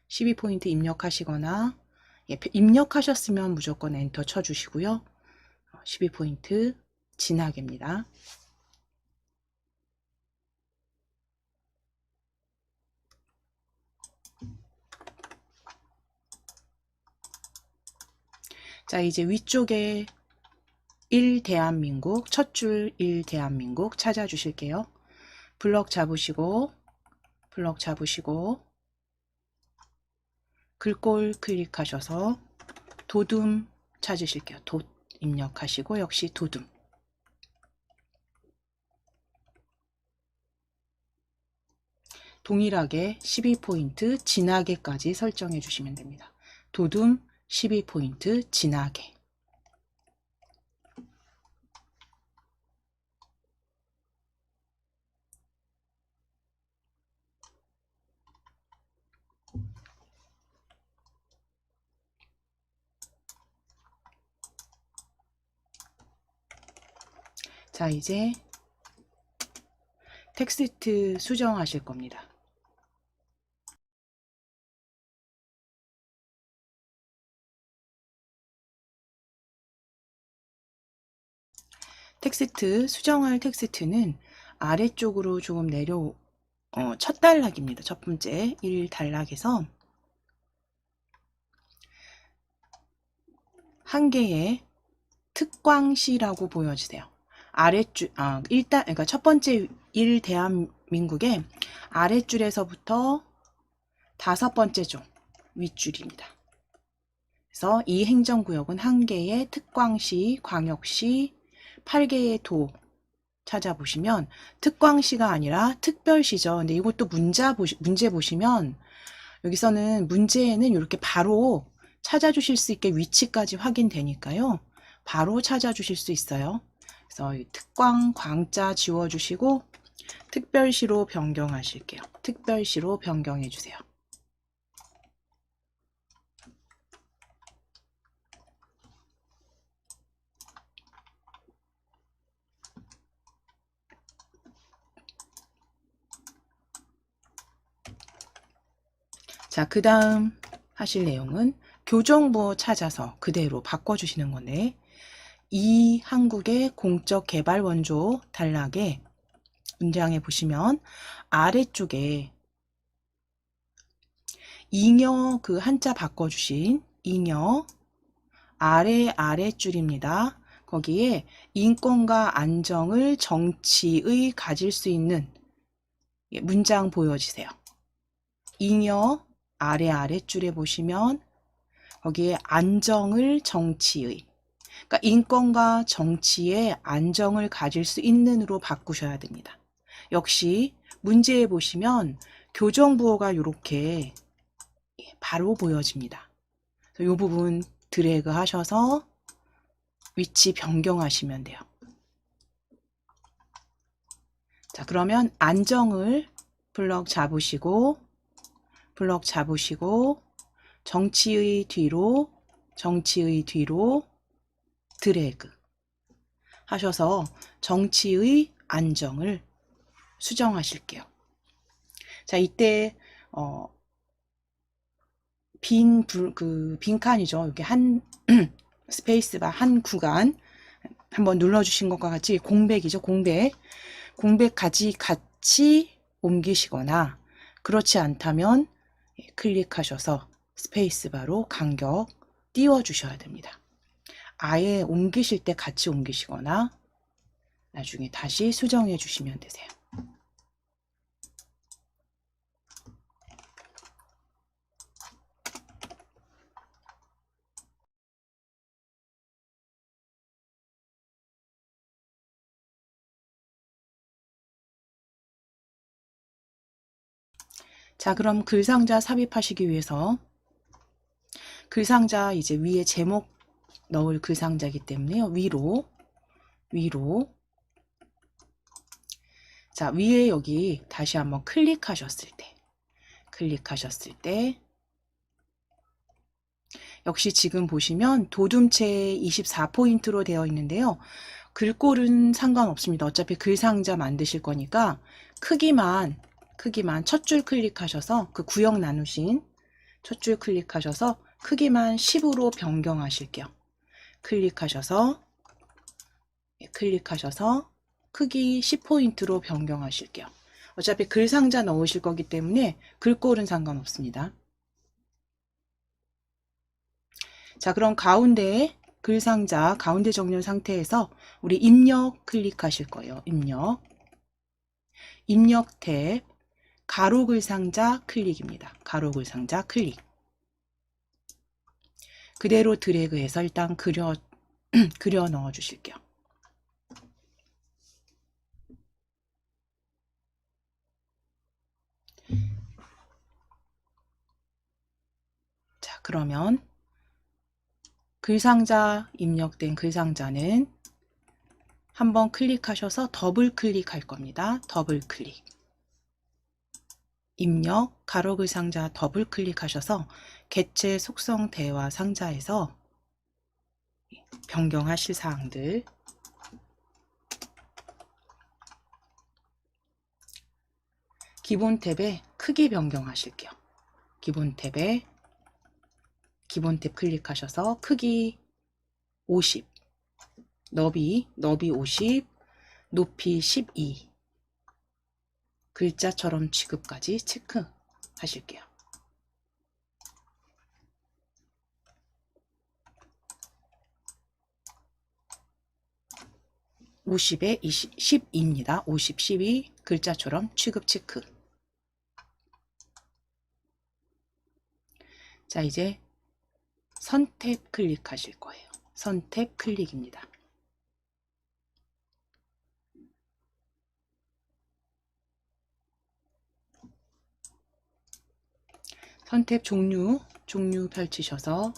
12포인트 입력하시거나 입력하셨으면 무조건 엔터 쳐주시고요. 12포인트 진하게입니다. 자, 이제 위쪽에 1 대한민국, 첫 줄 1 대한민국 찾아주실게요. 블럭 잡으시고 글꼴 클릭하셔서 도둠 찾으실게요. 돛 입력하시고 역시 도둠. 동일하게 12포인트 진하게까지 설정해 주시면 됩니다. 도둠 12포인트 진하게. 자, 이제 텍스트 수정하실 겁니다. 텍스트, 수정할 텍스트는 아래쪽으로 조금 첫 단락입니다. 첫 번째 1단락에서 한 개의 특광시라고 보여주세요. 아랫줄, 그러니까 첫 번째 1 대한민국의 아랫줄에서부터 5번째 줄 윗줄입니다. 그래서 이 행정구역은 한 개의 특광시, 광역시, 8개의 도 찾아보시면 특광시가 아니라 특별시죠. 근데 이것도 문제 보시면 여기서는 문제에는 이렇게 바로 찾아주실 수 있게 위치까지 확인되니까요. 바로 찾아주실 수 있어요. 그래서 이 특광, 광자 지워주시고 특별시로 변경하실게요. 특별시로 변경해 주세요. 자, 그 다음 하실 내용은 교정부 찾아서 그대로 바꿔주시는 건데, 이 한국의 공적 개발 원조 단락에 문장에 보시면 아래쪽에 잉여 그 한자 바꿔주신 잉여 아래줄입니다. 거기에 인권과 안정을 정치의 가질 수 있는 문장 보여주세요. 잉여 아래줄에 보시면 거기에 안정을 정치의, 그러니까 인권과 정치의 안정을 가질 수 있는으로 바꾸셔야 됩니다. 역시 문제에 보시면 교정부호가 이렇게 바로 보여집니다. 이 부분 드래그 하셔서 위치 변경하시면 돼요. 자, 그러면 안정을 블럭 잡으시고 정치의 뒤로 드래그 하셔서 정치의 안정을 수정하실게요. 자, 이때 빈 칸이죠. 여기 한 스페이스바 한 구간 한번 눌러주신 것과 같이 공백이죠. 공백까지 같이 옮기시거나 그렇지 않다면 클릭하셔서 스페이스바로 간격 띄워주셔야 됩니다. 아예 옮기실 때 같이 옮기시거나 나중에 다시 수정해 주시면 되세요. 자, 그럼 글상자 삽입하시기 위해서 글상자 이제 위에 제목 넣을 글상자이기 때문에요. 위로 자, 위에 여기 다시 한번 클릭하셨을 때 역시 지금 보시면 도둠체 24포인트로 되어 있는데요. 글꼴은 상관없습니다. 어차피 글상자 만드실 거니까 크기만 첫 줄 클릭하셔서 그 구역 나누신 첫 줄 클릭하셔서 크기만 10으로 변경하실게요. 클릭하셔서 크기 10포인트로 변경하실게요. 어차피 글상자 넣으실 거기 때문에 글꼴은 상관없습니다. 자, 그럼 가운데에 글상자 가운데 정렬 상태에서 우리 입력 클릭하실 거예요. 입력 탭 가로 글상자 클릭입니다. 가로 글상자 클릭. 그대로 드래그해서 일단 그려 넣어 주실게요. 자, 그러면 글상자 입력된 글상자는 한번 클릭하셔서 더블 클릭할 겁니다. 더블 클릭. 입력 가로 글상자 더블 클릭하셔서 개체 속성 대화 상자에서 변경하실 사항들 기본 탭에 크기 변경하실게요. 기본 탭에 기본 탭 클릭하셔서 크기 50, 너비 50, 높이 12, 글자처럼 취급까지 체크하실게요. 50에 12입니다. 50, 12 글자처럼 취급 체크. 자, 이제 선택 클릭하실 거예요. 선택 클릭입니다. 선택 종류 펼치셔서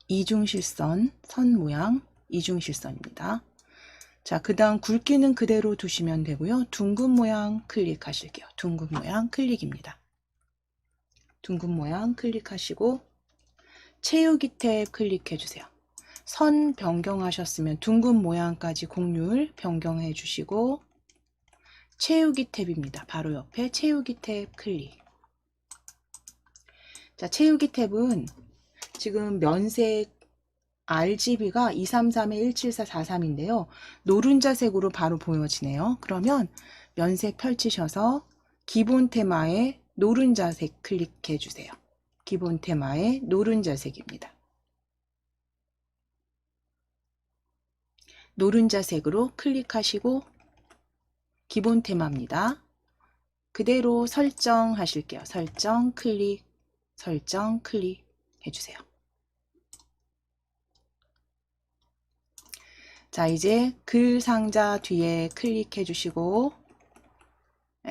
이중실선 선 모양 이중실선입니다. 자, 그 다음 굵기는 그대로 두시면 되고요. 둥근 모양 클릭하실게요. 둥근 모양 클릭입니다. 둥근 모양 클릭하시고 채우기 탭 클릭해 주세요. 선 변경하셨으면 둥근 모양까지 곡률 변경해 주시고 채우기 탭입니다. 바로 옆에 채우기 탭 클릭. 자, 채우기 탭은 지금 면색 RGB가 233-17443인데요. 노른자색으로 바로 보여지네요. 그러면 면색 펼치셔서 기본 테마에 노른자색 클릭해 주세요. 기본 테마에 노른자색입니다. 노른자색으로 클릭하시고 기본 테마입니다. 그대로 설정하실게요. 설정 클릭 해주세요. 자, 이제 글 상자 뒤에 클릭해 주시고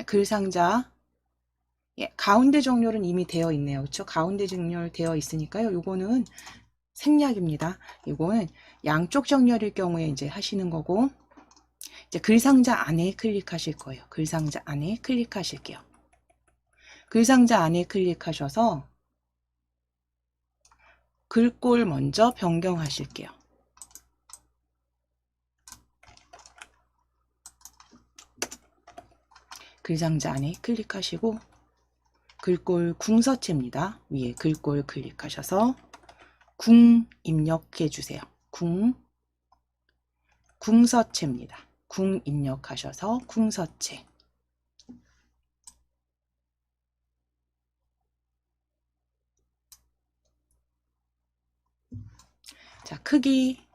글 상자 가운데 정렬은 이미 되어 있네요. 그렇죠? 가운데 정렬 되어 있으니까요. 요거는 생략입니다. 이거는 양쪽 정렬일 경우에 이제 하시는 거고 이제 글 상자 안에 클릭하실 거예요. 글 상자 안에 클릭하실게요. 글 상자 안에 클릭하셔서 글꼴 먼저 변경하실게요. 글상자 안에 클릭하시고 글꼴 궁서체입니다. 위에 글꼴 클릭하셔서 궁 입력해 주세요. 궁서체입니다. 궁 입력하셔서 궁서체. 자, 크기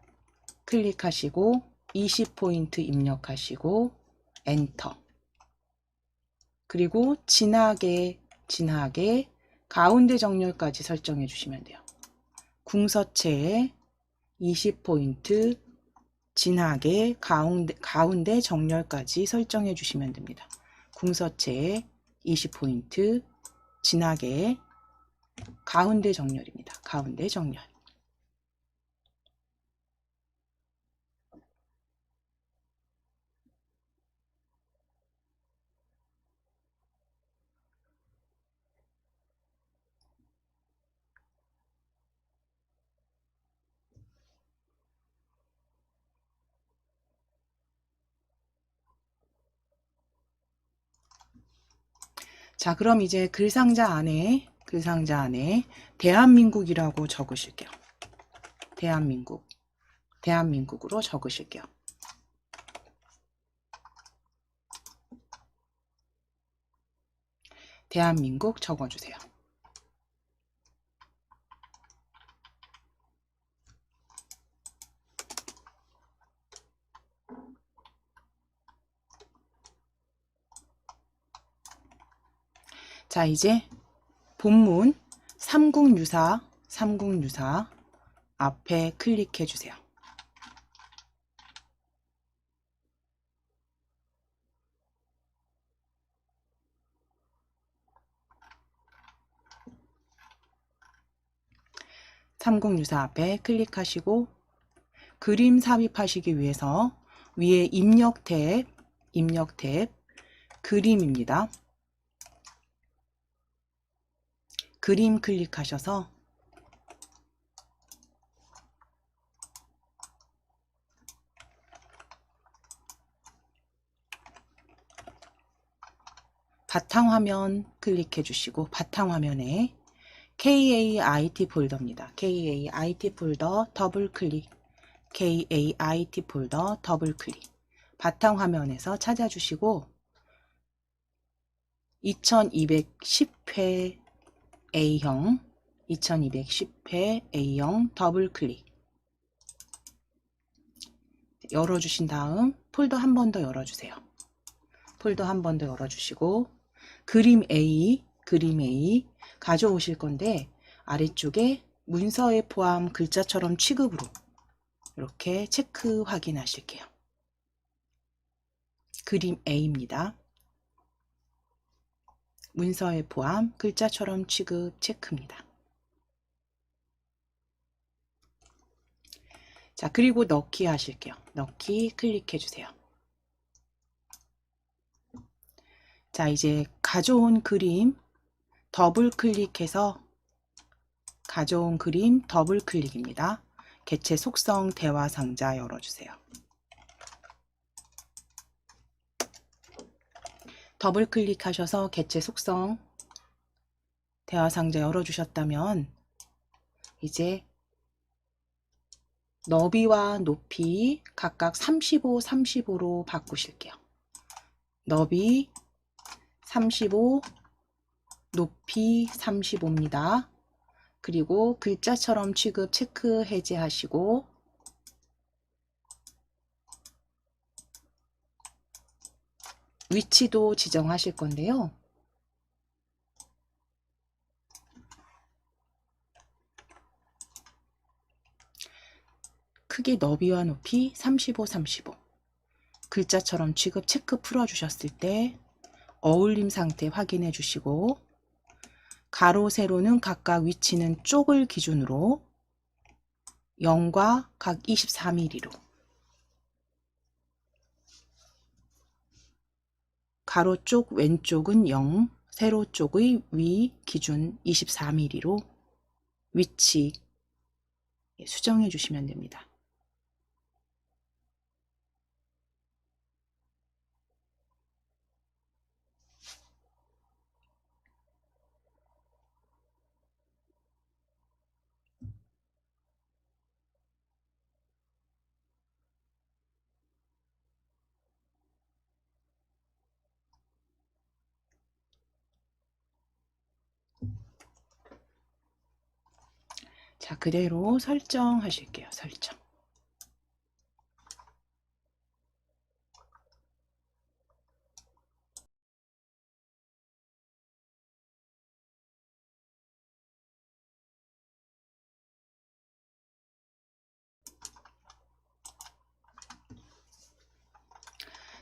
클릭하시고 20포인트 입력하시고 엔터. 그리고 진하게 가운데 정렬까지 설정해 주시면 돼요. 궁서체에 20포인트 진하게 가운데 정렬까지 설정해 주시면 됩니다. 궁서체에 20포인트 진하게 가운데 정렬입니다. 가운데 정렬. 자, 그럼 이제 글상자 안에 대한민국이라고 적으실게요. 대한민국으로 적으실게요. 대한민국 적어주세요. 자, 이제 본문 삼국유사 앞에 클릭해 주세요. 삼국유사 앞에 클릭하시고 그림 삽입하시기 위해서 위에 입력 탭 그림입니다. 그림 클릭하셔서 바탕화면 클릭해 주시고 바탕화면에 KAIT 폴더입니다. KAIT 폴더 더블 클릭 KAIT 폴더 더블 클릭 바탕화면에서 찾아주시고 2210회 A형 2210회 A형 더블 클릭 열어주신 다음 폴더 한 번 더 열어주세요. 폴더 한 번 더 열어주시고 그림 A 가져오실 건데 아래쪽에 문서에 포함 글자처럼 취급으로 이렇게 체크 확인하실게요. 그림 A입니다. 문서에 포함 글자처럼 취급 체크입니다. 자, 그리고 넣기 하실게요. 넣기 클릭해 주세요. 자, 이제 가져온 그림 더블 클릭해서 가져온 그림 더블 클릭입니다. 개체 속성 대화 상자 열어주세요. 더블 클릭하셔서 개체 속성 대화 상자 열어주셨다면 이제 너비와 높이 각각 35, 35로 바꾸실게요. 너비 35, 높이 35입니다. 그리고 글자처럼 취급 체크 해제하시고 위치도 지정하실 건데요. 크기 너비와 높이 35, 35 글자처럼 취급 체크 풀어주셨을 때 어울림 상태 확인해 주시고 가로 세로는 각각 위치는 쪽을 기준으로 0과 각 24mm로 가로 쪽 왼쪽은 0, 세로 쪽의 위 기준 24mm로 위치 수정해 주시면 됩니다. 자, 그대로 설정하실게요. 설정.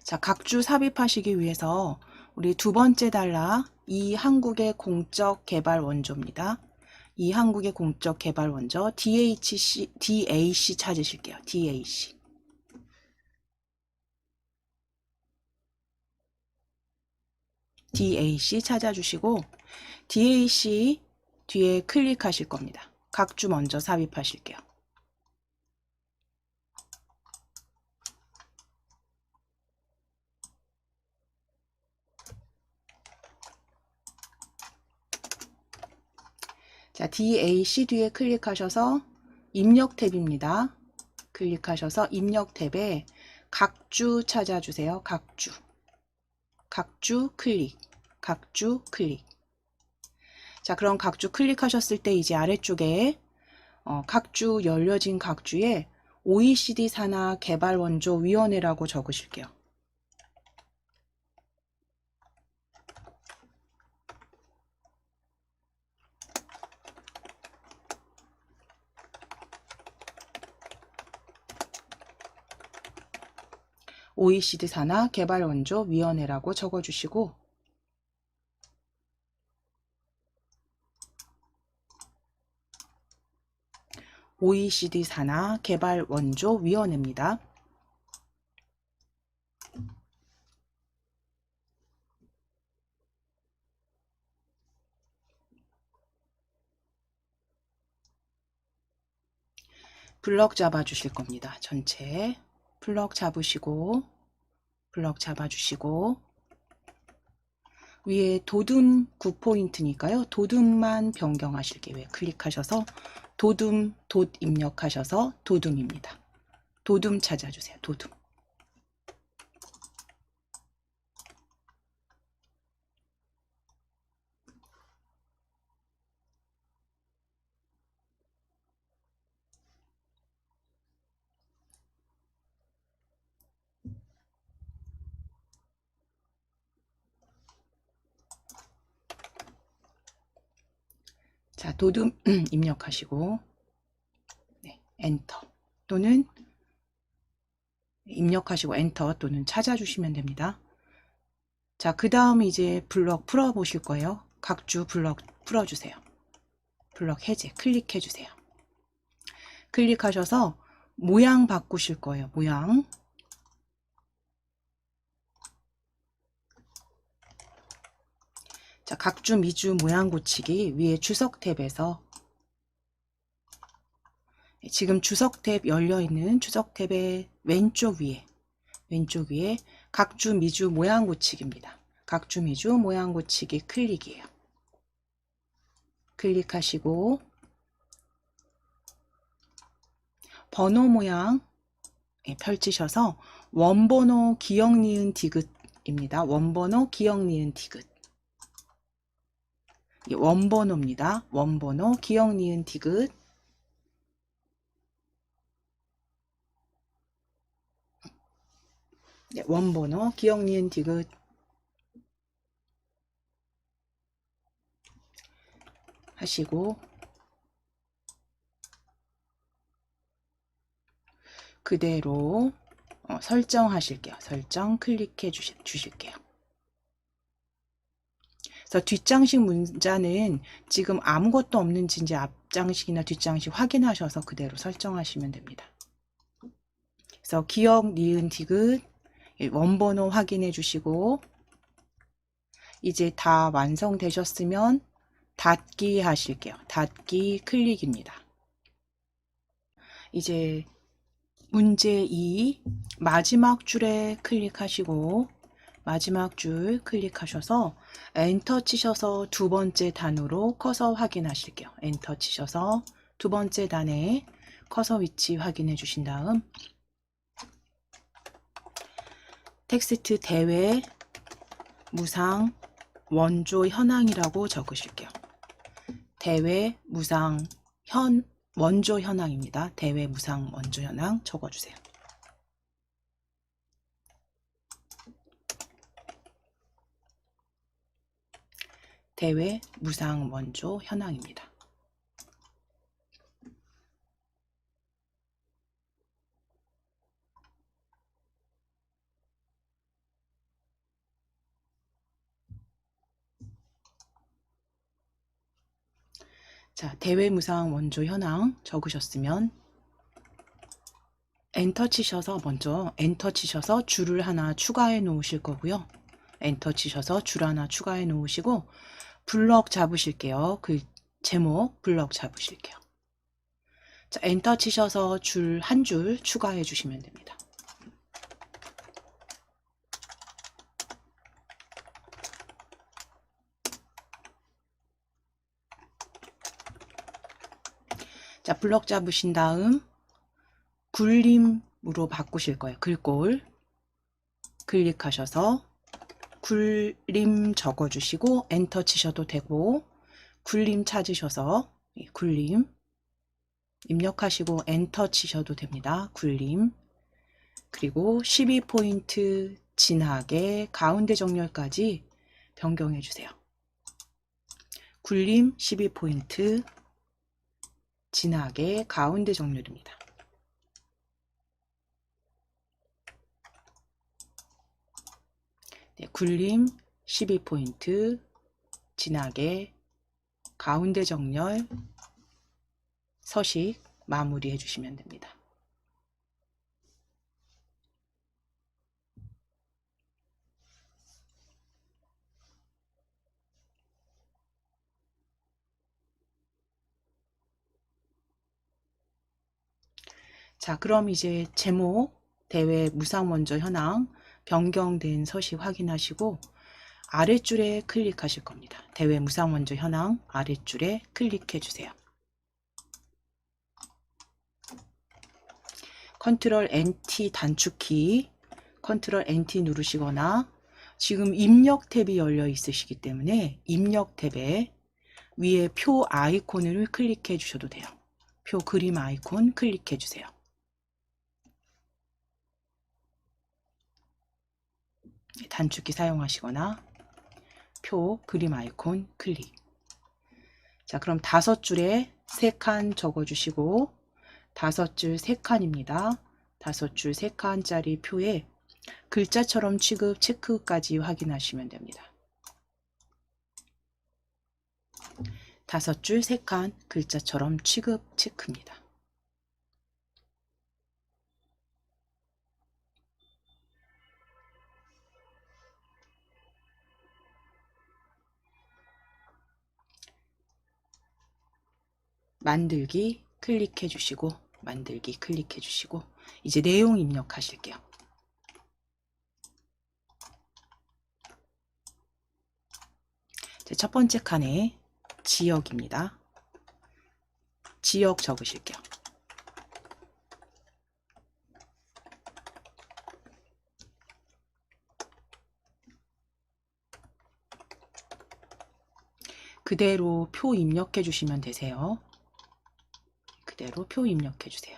자, 각주 삽입하시기 위해서 우리 두 번째 단락 이 한국의 공적 개발 원조입니다. 이 한국의 공적 개발 원조 DAC 찾으실게요. DAC 찾아주시고 DAC 뒤에 클릭하실 겁니다. 각주 먼저 삽입하실게요. 자, DAC 뒤에 클릭하셔서 입력 탭입니다. 클릭하셔서 입력 탭에 각주 찾아주세요. 각주 클릭. 자, 그럼 각주 클릭하셨을 때 이제 아래쪽에 각주 열려진 각주에 OECD 산하 개발 원조 위원회라고 적으실게요. OECD 산하 개발 원조 위원회라고 적어주시고 OECD 산하 개발 원조 위원회입니다. 블럭 잡아 주실 겁니다. 전체 블럭 잡으시고 블럭 잡아 주시고 위에 도둠 9포인트니까요. 도둠만 변경하실게요. 클릭하셔서 도둠 돛 입력하셔서 도둠입니다. 도둠 찾아주세요. 도둠. 자, 도둠 입력하시고 네, 엔터 또는 입력하시고 엔터 또는 찾아주시면 됩니다. 자, 그 다음 이제 블럭 풀어 보실 거예요. 각주 블럭 풀어주세요. 블럭 해제 클릭해 주세요. 클릭하셔서 모양 바꾸실 거예요. 모양. 자, 각주 미주 모양 고치기 위에 주석 탭에서 지금 주석 탭 열려 있는 주석 탭의 왼쪽 위에 각주 미주 모양 고치기입니다. 각주 미주 모양 고치기 클릭이에요. 클릭하시고 번호 모양 펼치셔서 원번호 기억 니은 디귿입니다. 원번호 기억 니은 디귿. 원번호입니다. 원번호 기억 니은 디귿. 네, 원번호 기억 니은 디귿 하시고 그대로 설정하실게요. 설정 클릭해 주실게요. 그래서 뒷장식 문자는 지금 아무것도 없는지 이제 앞장식이나 뒷장식 확인하셔서 그대로 설정하시면 됩니다. 그래서 기억 니은 디귿 원번호 확인해 주시고 이제 다 완성되셨으면 닫기 하실게요. 닫기 클릭입니다. 이제 문제 2 마지막 줄에 클릭하시고 마지막 줄 클릭하셔서 엔터 치셔서 두 번째 단으로 커서 확인하실게요. 엔터 치셔서 두 번째 단에 커서 위치 확인해 주신 다음 텍스트 대외 무상 원조 현황이라고 적으실게요. 대외 무상 원조 현황입니다. 대외 무상 원조 현황 적어주세요. 대외 무상 원조 현황입니다. 자, 대외 무상 원조 현황 적으셨으면 엔터 치셔서 먼저 엔터 치셔서 줄을 하나 추가해 놓으실 거고요. 엔터 치셔서 줄 하나 추가해 놓으시고 블럭 잡으실게요. 그 제목 블럭 잡으실게요. 자, 엔터 치셔서 줄 한 줄 추가해 주시면 됩니다. 자, 블럭 잡으신 다음 굴림으로 바꾸실 거예요. 글꼴 클릭하셔서 굴림 적어주시고 엔터 치셔도 되고 굴림 찾으셔서 굴림 입력하시고 엔터 치셔도 됩니다. 굴림. 그리고 12포인트 진하게 가운데 정렬까지 변경해 주세요. 굴림 12포인트 진하게 가운데 정렬입니다. 네, 굴림 12포인트 진하게 가운데 정렬 서식 마무리해 주시면 됩니다. 자, 그럼 이제 제목 대회 무상 원조 현황 변경된 서식 확인하시고 아랫줄에 클릭하실 겁니다. 대회 무상 원조 현황 아랫줄에 클릭해 주세요. 컨트롤 NT 단축키 컨트롤 NT 누르시거나 지금 입력 탭이 열려 있으시기 때문에 입력 탭에 위에 표 아이콘을 클릭해 주셔도 돼요. 표 그림 아이콘 클릭해 주세요. 단축키 사용하시거나 표 그림 아이콘 클릭. 자, 그럼 5줄에 3칸 적어주시고 5줄 3칸입니다. 5줄 3칸짜리 표에 글자처럼 취급 체크까지 확인하시면 됩니다. 5줄 3칸 글자처럼 취급 체크입니다. 만들기 클릭해 주시고 만들기 클릭해 주시고 이제 내용 입력하실게요. 첫 번째 칸에 지역입니다. 지역 적으실게요. 그대로 표 입력해 주시면 되세요. 그대로 표 입력해 주세요.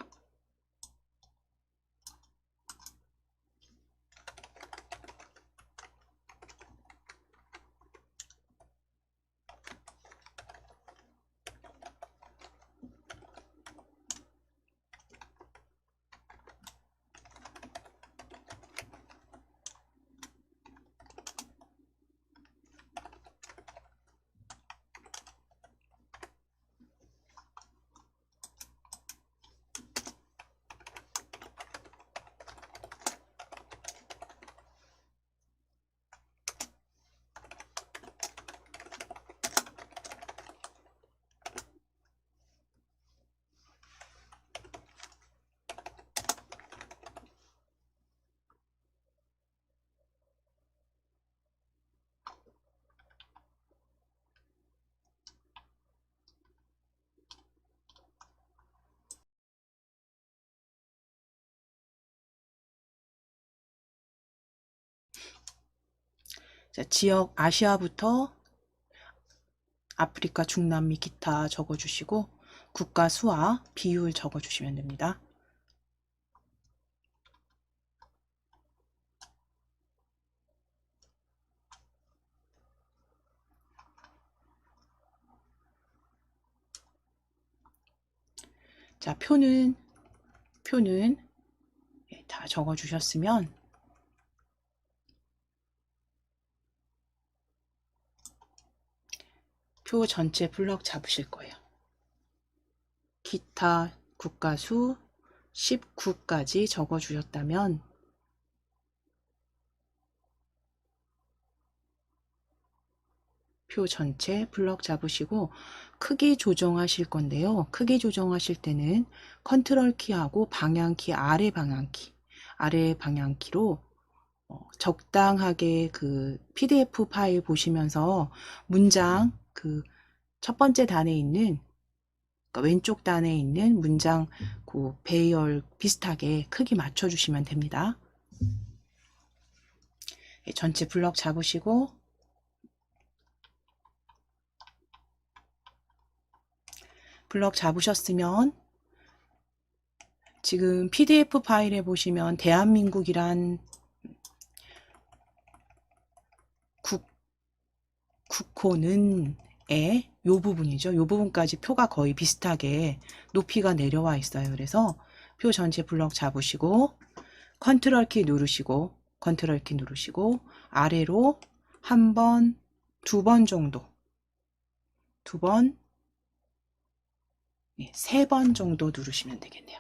자, 지역 아시아부터 아프리카, 중남미, 기타 적어주시고 국가 수와 비율 적어주시면 됩니다. 자, 표는 다 적어주셨으면 표 전체 블럭 잡으실 거예요. 기타 국가수 19까지 적어주셨다면 표 전체 블럭 잡으시고 크기 조정하실 건데요. 크기 조정하실 때는 컨트롤 키하고 방향키 아래 방향키로 적당하게 그 PDF 파일 보시면서 문장 그 첫 번째 단에 있는 그러니까 왼쪽 단에 있는 문장 그 배열 비슷하게 크기 맞춰주시면 됩니다. 전체 블럭 잡으시고 블럭 잡으셨으면 지금 PDF 파일에 보시면 대한민국이란 국호는 에 요 부분이죠. 요 부분까지 표가 거의 비슷하게 높이가 내려와 있어요. 그래서 표 전체 블럭 잡으시고 컨트롤 키 누르시고 컨트롤 키 누르시고 아래로 한 번, 두 번 정도 두 번, 세 번 정도 누르시면 되겠네요.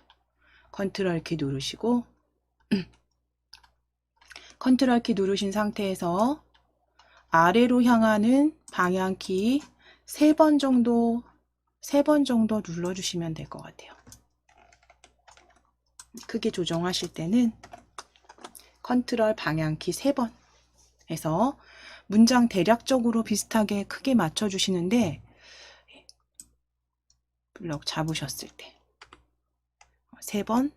컨트롤 키 누르시고 컨트롤 키 누르신 상태에서 아래로 향하는 방향키 세 번 정도 눌러주시면 될 것 같아요. 크기 조정하실 때는 컨트롤 방향키 3번 해서 문장 대략적으로 비슷하게 크게 맞춰주시는데 블럭 잡으셨을 때 3번,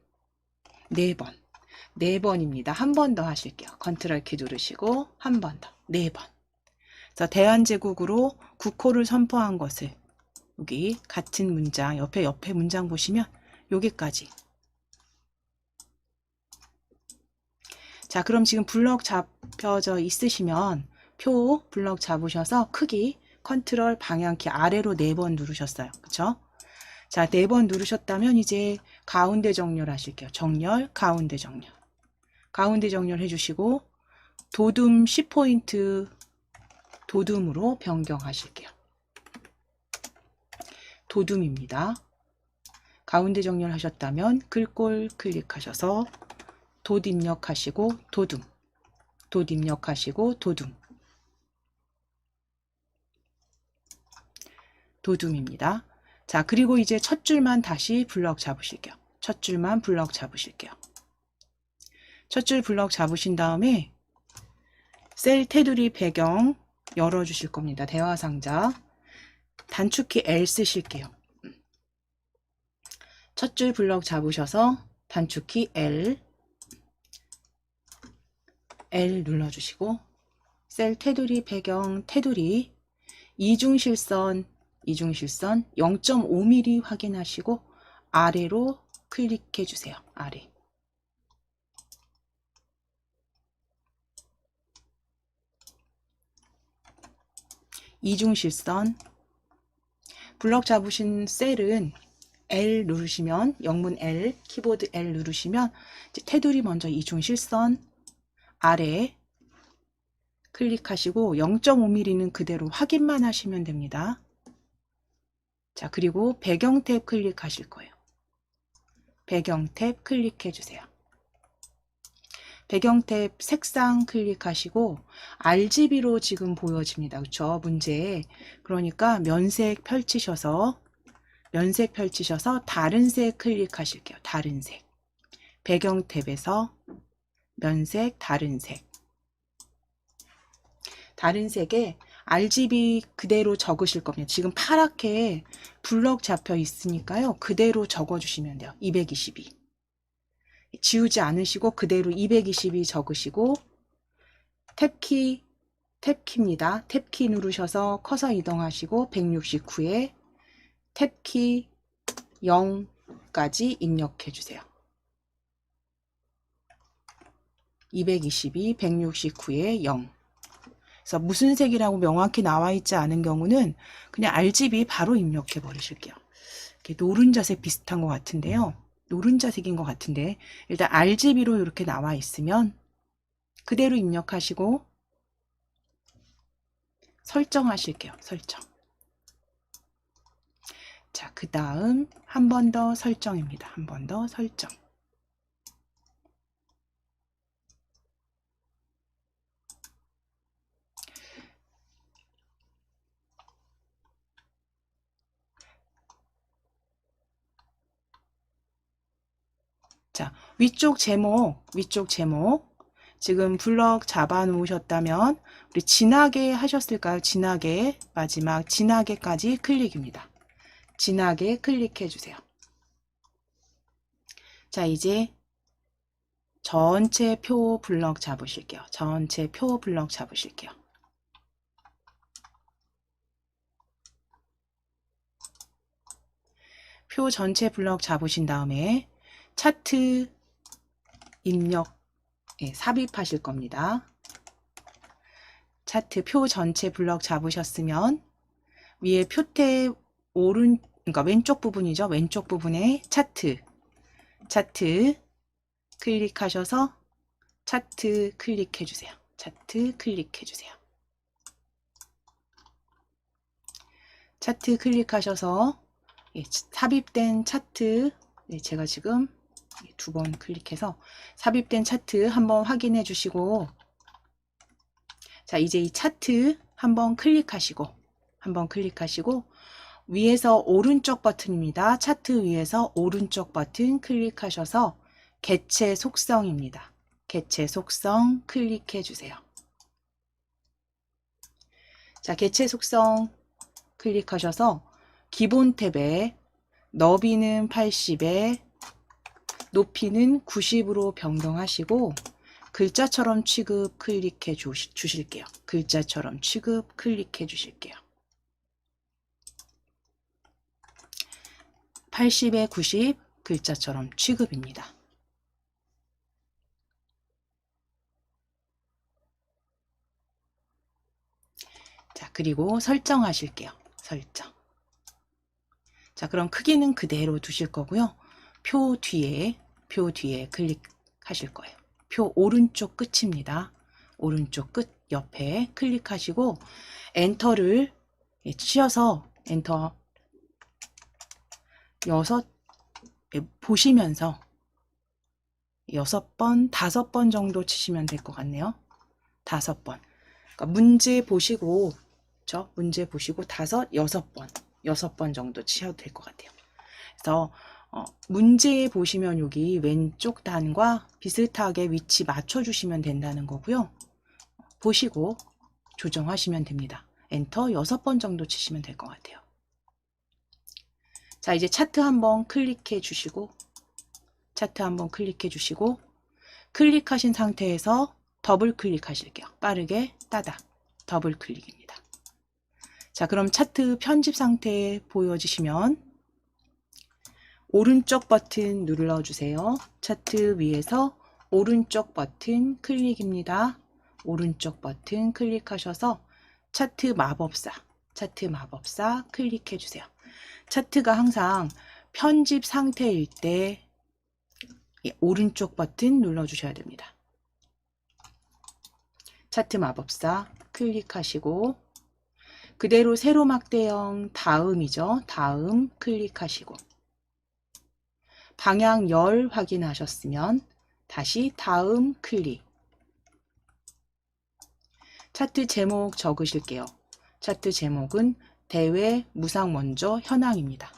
4번, 4번입니다. 한 번 더 하실게요. 컨트롤 키 누르시고 한 번 더, 4번. 그래서 대한제국으로 국호를 선포한 것을 여기 같은 문장 옆에 문장 보시면 여기까지. 자, 그럼 지금 블럭 잡혀져 있으시면 표 블럭 잡으셔서 크기 컨트롤 방향키 아래로 4번 누르셨어요. 그쵸? 자, 4번 누르셨다면 이제 가운데 정렬 하실게요. 정렬, 가운데 정렬. 가운데 정렬 해주시고 도둠 10포인트 도둠으로 변경하실게요. 도둠입니다. 가운데 정렬 하셨다면 글꼴 클릭하셔서 돛 입력하시고 도둠, 돛 입력하시고 도둠, 도둠입니다. 자, 그리고 이제 첫 줄만 다시 블럭 잡으실게요. 첫 줄만 블럭 잡으실게요. 첫 줄 블럭 잡으신 다음에 셀 테두리 배경 열어주실 겁니다. 대화 상자. 단축키 L 쓰실게요. 첫 줄 블럭 잡으셔서 단축키 L 눌러주시고 셀 테두리 배경 테두리 이중실선 0.5mm 확인하시고 아래로 클릭해 주세요. 아래. 이중실선 블럭 잡으신 셀은 L 누르시면 영문 L 키보드 L 누르시면 이제 테두리 먼저 이중실선 아래 클릭하시고 0.5mm는 그대로 확인만 하시면 됩니다. 자, 그리고 배경 탭 클릭하실 거예요. 배경 탭 클릭해 주세요. 배경 탭 색상 클릭하시고 RGB로 지금 보여집니다. 그렇죠? 문제. 그러니까 면색 펼치셔서 다른 색 클릭하실게요. 다른 색. 배경 탭에서 면색 다른 색. 다른 색에 RGB 그대로 적으실 겁니다. 지금 파랗게 블럭 잡혀 있으니까요. 그대로 적어주시면 돼요. 222. 지우지 않으시고 그대로 222 적으시고 탭키입니다. 탭키 누르셔서 커서 이동하시고 169에 탭키 0까지 입력해 주세요. 222, 169에 0. 그래서 무슨 색이라고 명확히 나와 있지 않은 경우는 그냥 RGB 바로 입력해 버리실게요. 이렇게 노른자색 비슷한 것 같은데요. 노른자색인 것 같은데 일단 RGB로 이렇게 나와 있으면 그대로 입력하시고 설정하실게요. 설정. 자, 그 다음 한 번 더 설정입니다. 한 번 더 설정. 자, 위쪽 제목 지금 블럭 잡아 놓으셨다면 우리 진하게 하셨을까요? 진하게 마지막 진하게까지 클릭입니다. 진하게 클릭해 주세요. 자, 이제 전체 표 블럭 잡으실게요. 전체 표 블럭 잡으실게요. 표 전체 블럭 잡으신 다음에 차트 입력 삽입하실 겁니다. 차트 표 전체 블럭 잡으셨으면 위에 표탭 그러니까 왼쪽 부분이죠. 왼쪽 부분에 차트 클릭하셔서 차트 클릭해 주세요. 차트 클릭해 주세요. 차트 클릭하셔서 삽입된 차트 제가 지금 2번 클릭해서 삽입된 차트 한번 확인해 주시고, 자 이제 이 차트 한번 클릭하시고 위에서 오른쪽 버튼입니다. 차트 위에서 오른쪽 버튼 클릭하셔서 개체 속성입니다. 개체 속성 클릭해 주세요. 자 개체 속성 클릭하셔서 기본 탭에 너비는 80에 높이는 90으로 변경하시고 글자처럼 취급 클릭해 주실게요. 글자처럼 취급 클릭해 주실게요. 80에 90 글자처럼 취급입니다. 자, 그리고 설정하실게요. 설정. 자, 그럼 크기는 그대로 두실 거고요. 표 뒤에 클릭하실 거예요. 표 오른쪽 끝입니다. 오른쪽 끝 옆에 클릭하시고 엔터를 치셔서 엔터 6 보시면서 6번, 5번 정도 치시면 될 것 같네요. 5번. 그러니까 문제 보시고, 문제 보시고 6번 정도 치셔도 될 것 같아요. 그래서 문제 보시면 여기 왼쪽 단과 비슷하게 위치 맞춰주시면 된다는 거고요. 보시고 조정하시면 됩니다. 엔터 6번 정도 치시면 될 것 같아요. 자, 이제 차트 한번 클릭해 주시고, 클릭하신 상태에서 더블 클릭하실게요. 빠르게 따닥 더블 클릭입니다. 자, 그럼 차트 편집 상태 보여주시면 오른쪽 버튼 눌러주세요. 차트 위에서 오른쪽 버튼 클릭입니다. 오른쪽 버튼 클릭하셔서 차트 마법사 클릭해 주세요. 차트가 항상 편집 상태일 때 오른쪽 버튼 눌러주셔야 됩니다. 차트 마법사 클릭하시고 그대로 세로막대형 다음이죠. 다음 클릭하시고 방향 열 확인하셨으면 다시 다음 클릭. 차트 제목 적으실게요. 차트 제목은 대외 무상 원조 현황입니다.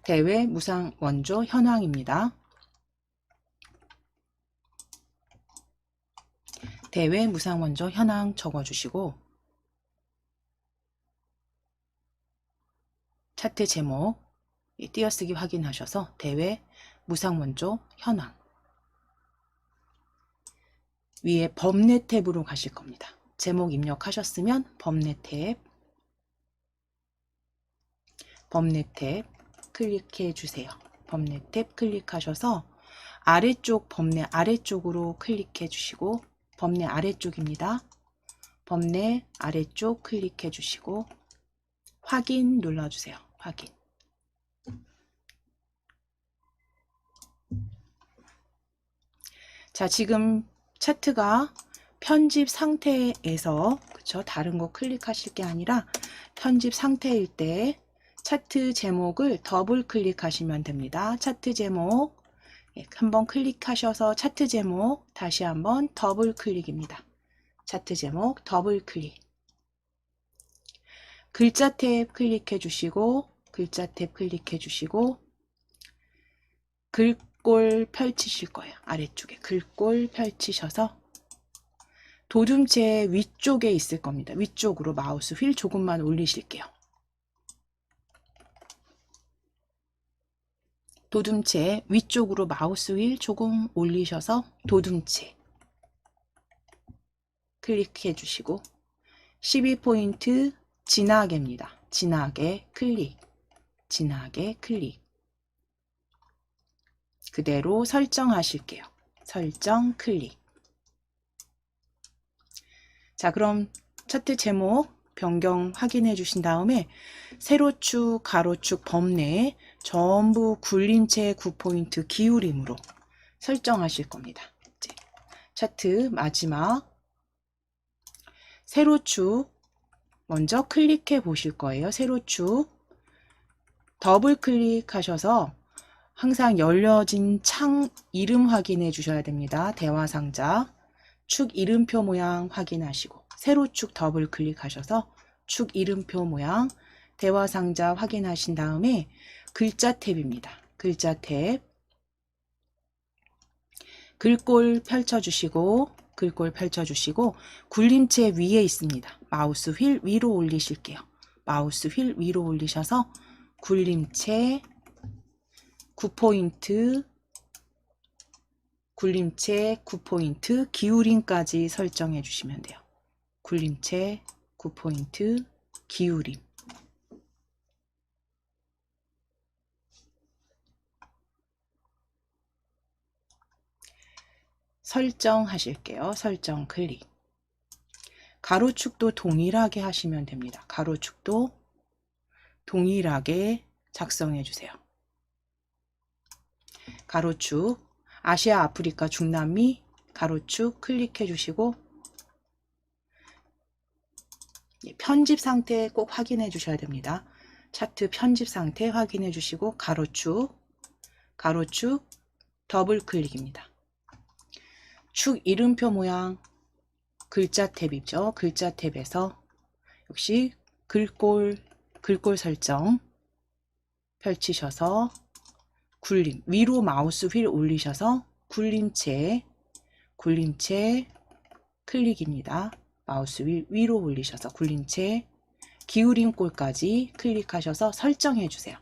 대외 무상 원조 현황입니다. 대외 무상 원조 현황 적어주시고 차트 제목 띄어쓰기 확인하셔서 대외 무상 원조 현황 위에 범례 탭으로 가실 겁니다. 제목 입력하셨으면 범례 탭 클릭해 주세요. 범례 탭 클릭하셔서 아래쪽 범례 아래쪽으로 클릭해 주시고 범례 아래쪽입니다. 범례 아래쪽 클릭해 주시고 확인 눌러주세요. 확인. 자, 지금 차트가 편집 상태에서 다른 거 클릭하실 게 아니라 편집 상태일 때 차트 제목을 더블 클릭하시면 됩니다. 차트 제목 한번 클릭하셔서 차트 제목 다시 한번 더블 클릭입니다. 차트 제목 더블 클릭. 글자 탭 클릭해 주시고 글꼴 펼치실 거예요. 아래쪽에 글꼴 펼치셔서 도둠체 위쪽에 있을 겁니다. 위쪽으로 마우스 휠 조금만 올리실게요. 도둠체 위쪽으로 마우스 휠 조금 올리셔서 도둠체 클릭해 주시고 12포인트 진하게입니다. 진하게 클릭, 진하게 클릭. 그대로 설정하실게요. 설정 클릭. 자, 그럼 차트 제목 변경 확인해 주신 다음에 세로축, 가로축 범례 전부 굴림체 9포인트 기울임으로 설정하실 겁니다. 이제 차트 마지막 세로축 먼저 클릭해 보실 거예요. 세로축 더블 클릭하셔서 항상 열려진 창 이름 확인해 주셔야 됩니다. 대화상자 축 이름표 모양 확인하시고 세로축 더블 클릭하셔서 축 이름표 모양 대화상자 확인하신 다음에 글자 탭입니다. 글자 탭 글꼴 펼쳐주시고 글꼴 펼쳐주시고 굴림체 위에 있습니다. 마우스 휠 위로 올리실게요. 마우스 휠 위로 올리셔서 굴림체 9포인트 굴림체 9포인트 기울임까지 설정해 주시면 돼요. 굴림체 9포인트 기울임. 설정하실게요. 설정 클릭. 가로축도 동일하게 하시면 됩니다. 가로축도 동일하게 작성해 주세요. 가로축 아시아, 아프리카, 중남미 가로축 클릭해 주시고 편집 상태 꼭 확인해 주셔야 됩니다. 차트 편집 상태 확인해 주시고 가로축 더블 클릭입니다. 축 이름표 모양 글자 탭이죠. 글자 탭에서 역시 글꼴 설정 펼치셔서 굴림 위로 마우스 휠 올리셔서 굴림체 클릭입니다. 마우스 휠 위로 올리셔서 굴림체 기울임 꼴까지 클릭하셔서 설정해 주세요.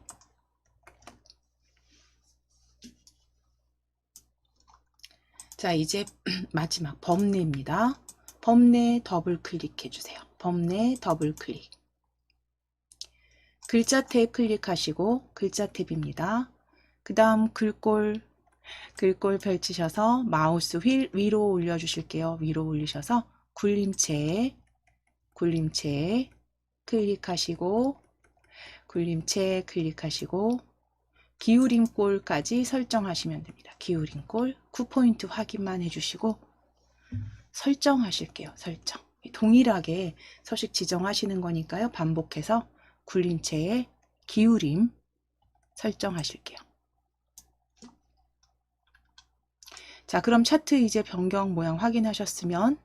자, 이제 마지막 범례입니다. 범례 더블 클릭해 주세요. 범례 더블 클릭. 글자 탭 클릭하시고 글자 탭입니다. 그 다음 글꼴 펼치셔서 마우스 휠 위로 올려주실게요. 위로 올리셔서 굴림체 클릭하시고 기울임 꼴까지 설정하시면 됩니다. 기울임 꼴 9포인트 확인만 해주시고 설정하실게요. 설정. 동일하게 서식 지정하시는 거니까요. 반복해서 굴림체의 기울임 설정하실게요. 자, 그럼 차트 이제 변경 모양 확인하셨으면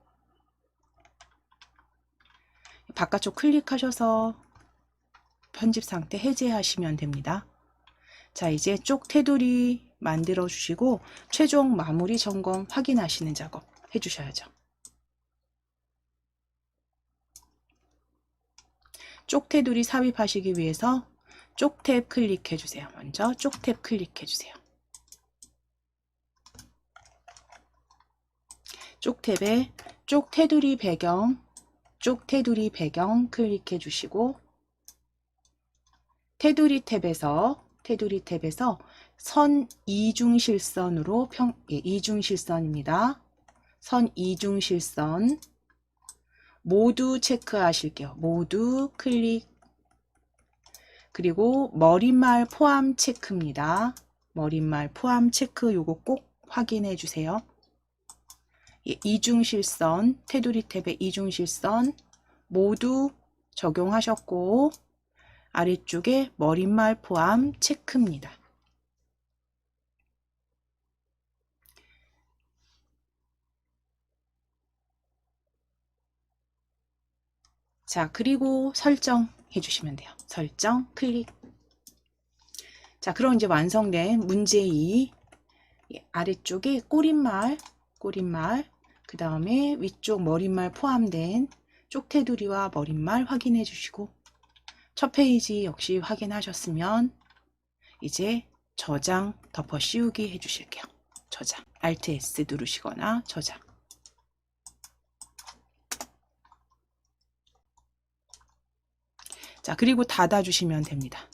바깥쪽 클릭하셔서 편집 상태 해제하시면 됩니다. 자, 이제 쪽 테두리 만들어 주시고 최종 마무리 점검 확인하시는 작업 해주셔야죠. 쪽 테두리 삽입하시기 위해서 쪽 탭 클릭해 주세요. 먼저 쪽 탭 클릭해 주세요. 쪽 탭에 쪽 테두리 배경 클릭해 주시고 테두리 탭에서 선 이중실선으로 이중실선입니다. 선 이중실선 모두 체크하실게요. 모두 클릭. 그리고 머릿말 포함 체크입니다. 머릿말 포함 체크 요거 꼭 확인해 주세요. 이중실선 테두리 탭의 이중실선 모두 적용하셨고 아래쪽에 머릿말 포함 체크입니다. 자, 그리고 설정해 주시면 돼요. 설정 클릭. 자, 그럼 이제 완성된 문제 2 아래쪽에 꼬릿말 그 다음에 위쪽 머릿말 포함된 쪽 테두리와 머릿말 확인해 주시고 첫 페이지 역시 확인하셨으면 이제 저장 덮어 씌우기 해 주실게요. 저장 Alt S 누르시거나 저장. 자, 그리고 닫아주시면 됩니다.